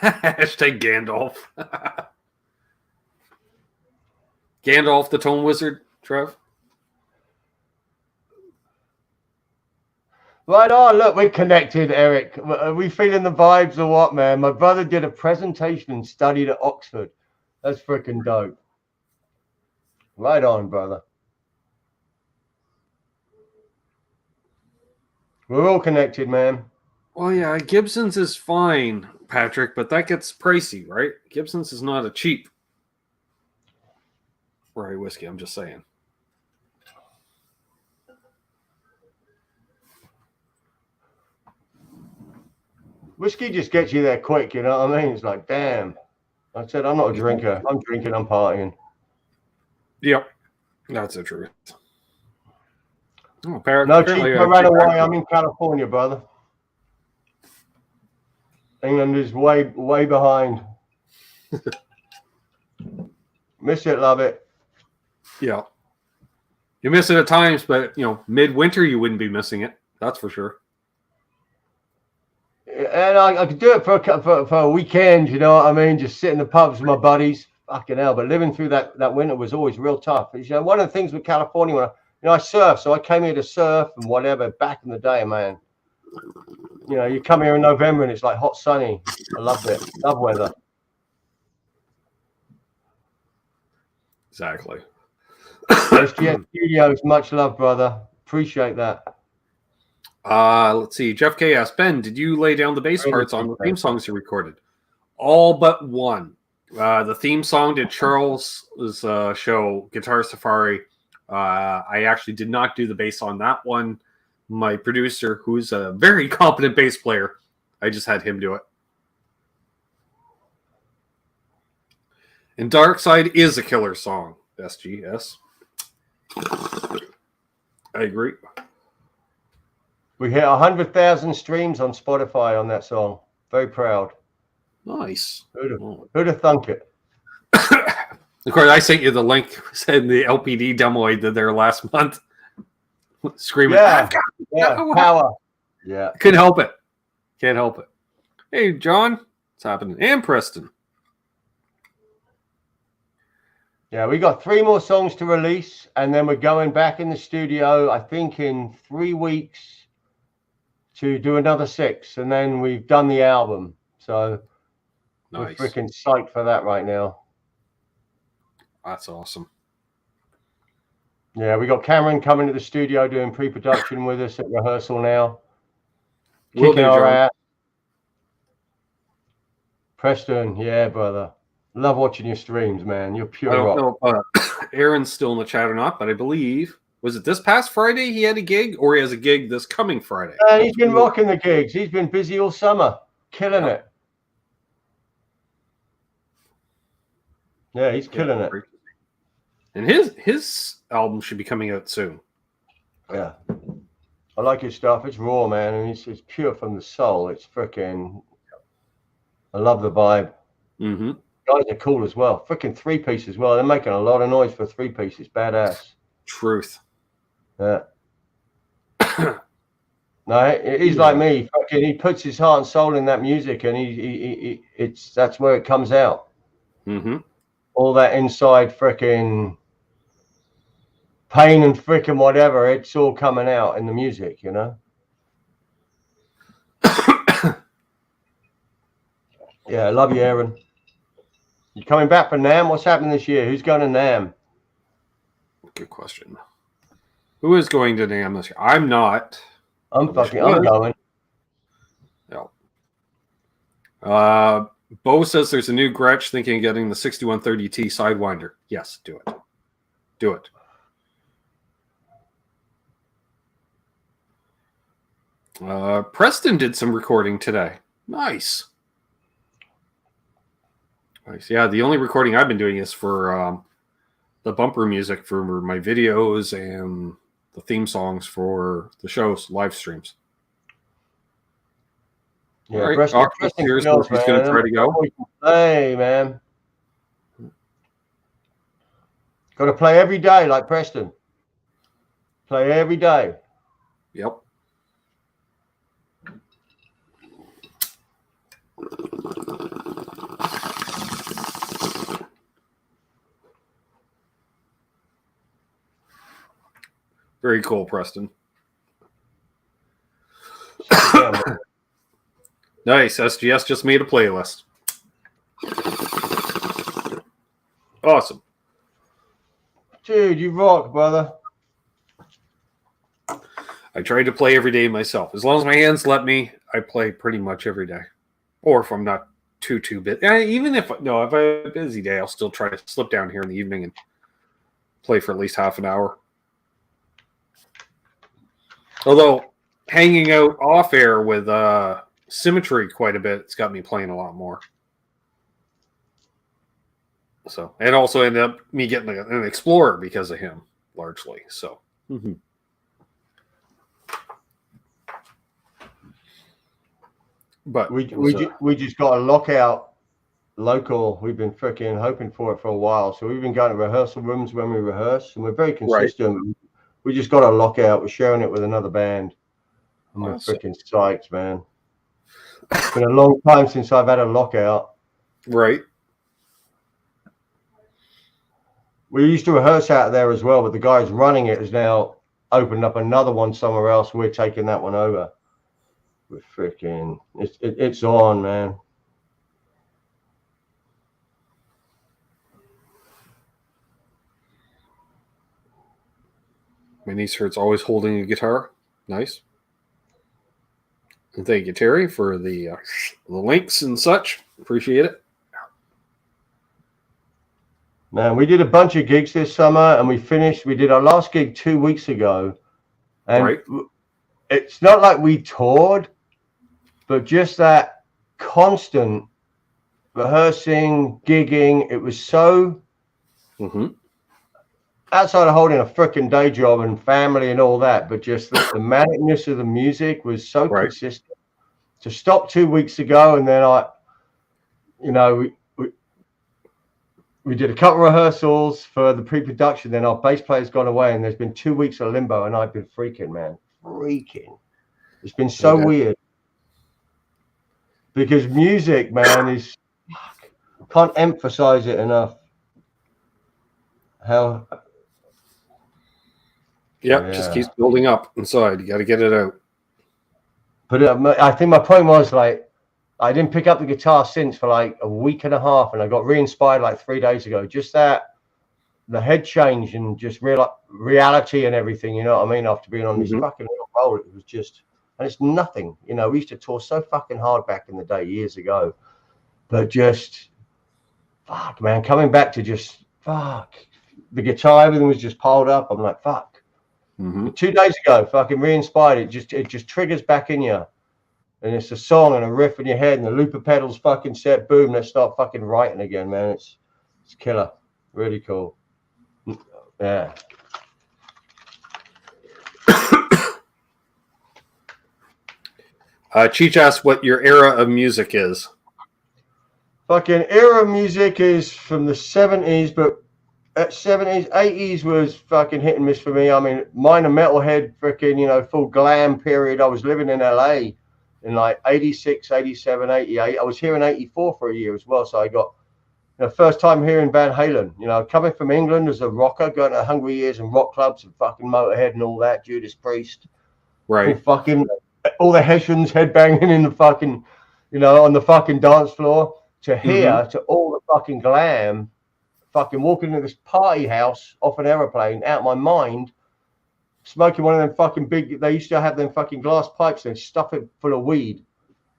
Speaker 1: Hashtag Gandalf. Gandalf the Tone Wizard, Trev.
Speaker 2: Right on. Look, we're connected, Eric. Are we feeling the vibes or what, man? My brother did a presentation and studied at Oxford. That's freaking dope. Right on, brother. We're all connected, man.
Speaker 1: Well, yeah, Gibson's is fine, Patrick, but that gets pricey, right? Gibson's is not a cheap rye whiskey, I'm just saying.
Speaker 2: Whiskey just gets you there quick, you know what I mean? It's like, damn. I said, I'm not a drinker. I'm drinking, I'm partying.
Speaker 1: Yep, that's the truth. Oh,
Speaker 2: no, Chief, I ran away. I'm in California, brother. England is way behind. Miss it, love it.
Speaker 1: Yeah. You miss it at times, but, midwinter you wouldn't be missing it. That's for sure.
Speaker 2: And I could do it for a weekend, you know what I mean? Just sit in the pubs with my buddies. Fucking hell. But living through that winter was always real tough. One of the things with California, when I surf, so I came here to surf and whatever back in the day, man. You come here in November and it's like hot, sunny. I loved it. Love weather.
Speaker 1: Exactly.
Speaker 2: SGS Studios, much love, brother. Appreciate that.
Speaker 1: Let's see. Jeff K asked, Ben, did you lay down the bass parts on the theme songs you recorded? All but one. The theme song to Charles' show, Guitar Safari. I actually did not do the bass on that one. My producer, who's a very competent bass player, I just had him do it. And Dark Side is a killer song, SGS. I agree.
Speaker 2: We hit 100,000 streams on Spotify on that song. Very proud.
Speaker 1: Nice.
Speaker 2: Who'd have thunk it?
Speaker 1: Of course, I sent you the link, said the LPD demo I did there last month. Screaming,
Speaker 2: yeah, power. Yeah.
Speaker 1: Couldn't help it. Can't help it. Hey, John. What's happening? And Preston.
Speaker 2: Yeah, we got 3 more songs to release, and then we're going back in the studio, I think, in 3 weeks to do another 6, and then we've done the album. So
Speaker 1: nice.
Speaker 2: We're freaking psyched for that right now.
Speaker 1: That's awesome.
Speaker 2: Yeah, we got Cameron coming to the studio doing pre-production with us at rehearsal now.
Speaker 1: Kicking our ass.
Speaker 2: Preston, yeah, brother. Love watching your streams, man. You're pure rock.
Speaker 1: I don't know if Aaron's still in the chat or not, but I believe, was it this past Friday he had a gig, or he has a gig this coming Friday?
Speaker 2: He's been rocking the gigs. He's been busy all summer, killing it. Yeah, he's killing it.
Speaker 1: And his album should be coming out soon.
Speaker 2: Yeah. I like his stuff. It's raw, man, and it's pure from the soul. It's freaking. I love the vibe.
Speaker 1: Mm-hmm.
Speaker 2: Guys are cool as well. Freaking 3-piece as well. They're making a lot of noise for 3-piece. It's badass.
Speaker 1: Truth.
Speaker 2: Yeah. No, he's like me. Fucking, he puts his heart and soul in that music, and that's where it comes out.
Speaker 1: Mm-hmm.
Speaker 2: All that inside freaking pain and freaking whatever, it's all coming out in the music, you know. Yeah, I love you, Aaron. You coming back for NAMM? What's happening this year? Who's going to NAMM?
Speaker 1: Good question. Who is going to NAMM this year? I'm not.
Speaker 2: I'm going.
Speaker 1: Yeah. Bo says there's a new Gretsch, thinking of getting the 6130T Sidewinder. Yes, do it. Do it. Preston did some recording today. Nice. Nice. Yeah, the only recording I've been doing is for the bumper music for my videos and the theme songs for the shows, live streams.
Speaker 2: Yeah,
Speaker 1: all right.
Speaker 2: Preston
Speaker 1: He's going to try to go.
Speaker 2: Hey, man. Got to play every day like Preston. Play every day.
Speaker 1: Yep. Very cool, Preston. Nice. SGS just made a playlist. Awesome.
Speaker 2: Dude, you rock, brother.
Speaker 1: I try to play every day myself. As long as my hands let me, I play pretty much every day. Or if I'm not too busy. Even if I have a busy day, I'll still try to slip down here in the evening and play for at least half an hour. Although hanging out off air with Symmetry quite a bit, it's got me playing a lot more. So, and also ended up me getting an Explorer because of him, largely. So, but
Speaker 2: we just got a lockout local. We've been freaking hoping for it for a while, so we've been going to rehearsal rooms when we rehearse, and we're very consistent. Right. We just got a lockout. We're sharing it with another band, and we're freaking psyched, man. It's been a long time since I've had a lockout.
Speaker 1: Right.
Speaker 2: We used to rehearse out there as well, but the guys running it has now opened up another one somewhere else. We're taking that one over. We're freaking, it's on, man.
Speaker 1: My niece hurts always holding a guitar. Nice. And thank you, Terry, for the links and such. Appreciate it.
Speaker 2: Man, we did a bunch of gigs this summer, and we did our last gig 2 weeks ago. And it's not like we toured, but just that constant rehearsing, gigging. It was so outside of holding a freaking day job and family and all that, but just the manicness of the music was so consistent. To stop 2 weeks ago, and then we did a couple of rehearsals for the pre-production. Then our bass player's gone away, and there's been 2 weeks of limbo, and I've been freaking, man. Freaking. It's been so weird. Because music, man, is... Can't emphasize it enough. How...
Speaker 1: Yep, just keeps building up inside. You got to get it out.
Speaker 2: But I think my point was, like, I didn't pick up the guitar since for like a week and a half, and I got re-inspired like 3 days ago. Just that, the head change and just reality and everything, you know what I mean? After being on this fucking roll, it was just, and it's nothing. You know, we used to tour so fucking hard back in the day, years ago. But just, fuck, man, coming back to just, fuck. The guitar, everything was just piled up. I'm like, fuck. 2 days ago, fucking re-inspired. It just triggers back in you. And it's a song and a riff in your head, and the looper pedals fucking set, boom, let's start fucking writing again, man. It's It's killer. Really cool. Yeah.
Speaker 1: Cheech asked what your era of music is.
Speaker 2: Fucking era of music is from the 70s, but at 70s, 80s was fucking hit and miss for me. I mean, minor metalhead, freaking, you know, full glam period. I was living in LA in like 86, 87, 88. I was here in 84 for a year as well. So I got, you know, first time hearing Van Halen, you know, coming from England as a rocker, going to Hungry Ears and rock clubs and fucking Motorhead and all that, Judas Priest.
Speaker 1: Right.
Speaker 2: All the Hessians headbanging in the fucking, you know, on the fucking dance floor, to here, to all the fucking glam, fucking walking into this party house off an aeroplane, out of my mind, smoking one of them fucking big, they used to have them fucking glass pipes and stuff it full of weed.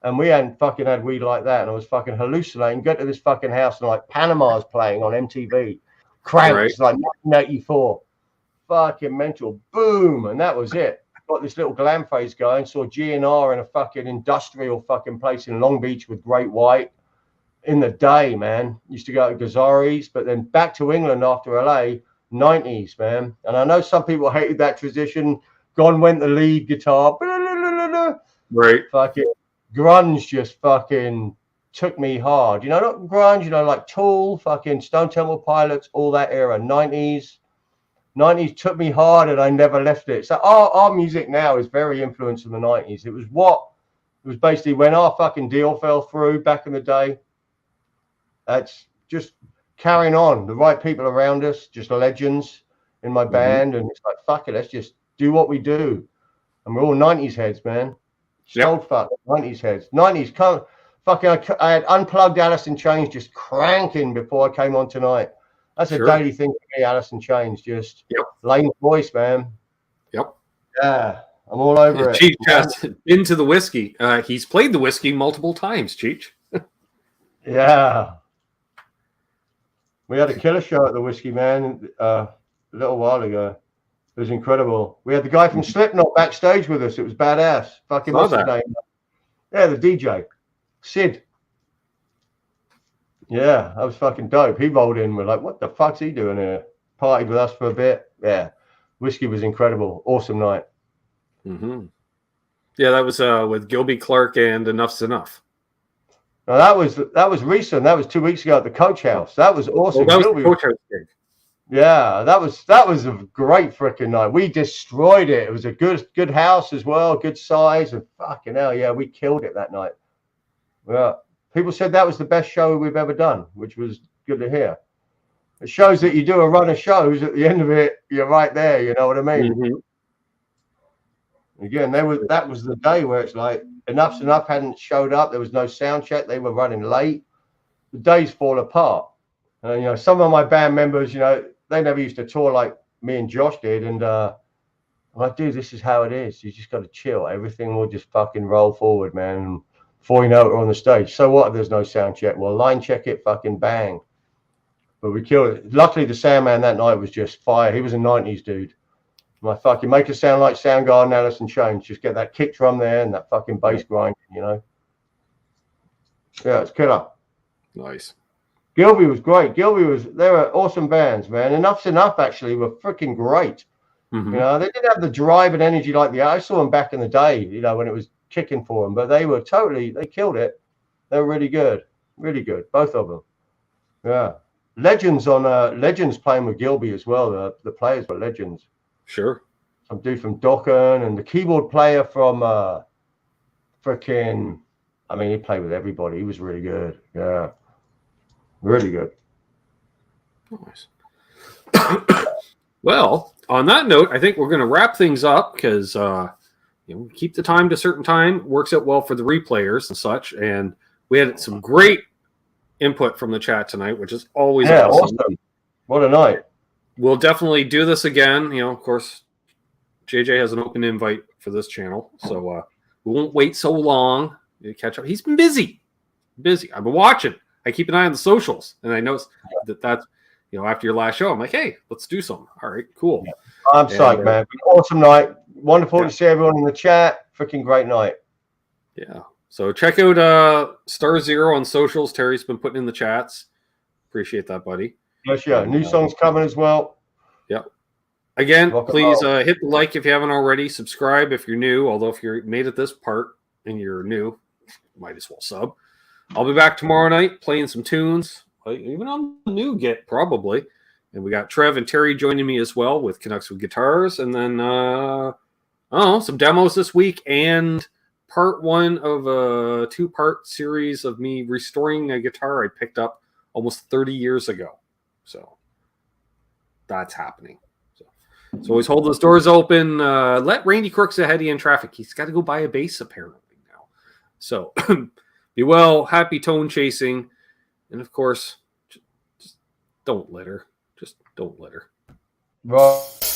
Speaker 2: And we hadn't fucking had weed like that. And I was fucking hallucinating, go to this fucking house and like Panama's playing on MTV. Cranks, like 1984. Fucking mental. Boom. And that was it. Got this little glam phase going. Saw GNR in a fucking industrial fucking place in Long Beach with Great White. In the day, man. Used to go to Gazzari's, but then back to England after LA, 90s, man. And I know some people hated that transition. Gone went the lead guitar.
Speaker 1: Right.
Speaker 2: Fucking grunge just fucking took me hard. You know, not grunge, you know, like Tool, fucking Stone Temple Pilots, all that era. 90s took me hard and I never left it. So our music now is very influenced from the 90s. It was basically when our fucking deal fell through back in the day. That's just carrying on. The right people around us, just legends in my band. And it's like, fuck it, let's just do what we do. And we're all 90s heads, man. Old fuck 90s heads. 90s can't fucking. I had unplugged Alice in Chains just cranking before I came on tonight. That's a daily thing for me. Alice in Chains, just lame voice, man.
Speaker 1: Yep.
Speaker 2: Yeah, I'm all over it.
Speaker 1: Cheech has into the whiskey. He's played the whiskey multiple times. Cheech.
Speaker 2: Yeah. We had a killer show at the Whiskey Man a little while ago. It was incredible. We had the guy from Slipknot backstage with us. It was badass. Fucking what's his name? Yeah, the DJ. Sid. Yeah, that was fucking dope. He rolled in. We're like, what the fuck's he doing here? Partied with us for a bit. Yeah. Whiskey was incredible. Awesome night.
Speaker 1: Yeah, that was with Gilby Clarke and Enough's Enough.
Speaker 2: Now that was recent. That was 2 weeks ago at the Coach House. That was awesome.
Speaker 1: That was the Coach House gig.
Speaker 2: Yeah, that was a great freaking night. We destroyed it. It was a good house as well, good size, and fucking hell, yeah, we killed it that night. Yeah, people said that was the best show we've ever done, which was good to hear. It shows that you do a run of shows. At the end of it, you're right there. You know what I mean? Again, that was the day where it's like Enough's Enough hadn't showed up. There was no sound check. They were running late. The days fall apart. And, you know, some of my band members, you know, they never used to tour like me and Josh did. And I'm like, dude, this is how it is. You just got to chill. Everything will just fucking roll forward, man. And before you know it, we're on the stage. So what if there's no sound check? Well, line check it, fucking bang. But we killed it. Luckily, the sound man that night was just fire. He was a 90s dude. My fucking make it sound like Soundgarden, Alice in Chains. Just get that kick drum there and that fucking bass grind, you know. Yeah, it's killer.
Speaker 1: Nice.
Speaker 2: Gilby was great. They were awesome bands, man. Enough's Enough actually were freaking great. You know, they didn't have the drive and energy like I saw them back in the day, you know, when it was kicking for them, but they killed it. They were really good, both of them. Yeah. Legends playing with Gilby as well. The players were legends.
Speaker 1: Sure.
Speaker 2: Some dude from Dokken and the keyboard player from freaking, I mean, he played with everybody. He was really good. Yeah. Really good.
Speaker 1: Nice. Well, on that note, I think we're going to wrap things up because, you know, keep the time to a certain time. Works out well for the replayers and such. And we had some great input from the chat tonight, which is always awesome.
Speaker 2: What a night.
Speaker 1: We'll definitely do this again. You know, of course, JJ has an open invite for this channel, so we won't wait so long to catch up. He's been busy. I've been watching. I keep an eye on the socials, and I noticed that's, you know, after your last show, I'm like, hey, let's do something. All right, cool.
Speaker 2: Yeah. I'm psyched, man. Awesome night. Wonderful to see everyone in the chat. Freaking great night. Yeah.
Speaker 1: So check out Star Zero on socials. Terry's been putting in the chats. Appreciate that, buddy.
Speaker 2: Yes, yeah. New songs coming as well.
Speaker 1: Yeah. Again,
Speaker 2: Rock and
Speaker 1: please
Speaker 2: roll.
Speaker 1: hit the like if you haven't already. Subscribe if you're new. Although if you're made it this part and you're new, might as well sub. I'll be back tomorrow night playing some tunes, even on the new Git probably. And we got Trev and Terry joining me as well with Canucks with Guitars, and then some demos this week and part 1 of a 2-part series of me restoring a guitar I picked up almost 30 years ago. So that's happening. So always hold those doors open. Let Randy Crooks ahead of you in traffic. He's got to go buy a bass apparently now. So be well, happy tone chasing, and of course, just don't litter. Just don't litter.
Speaker 2: Right.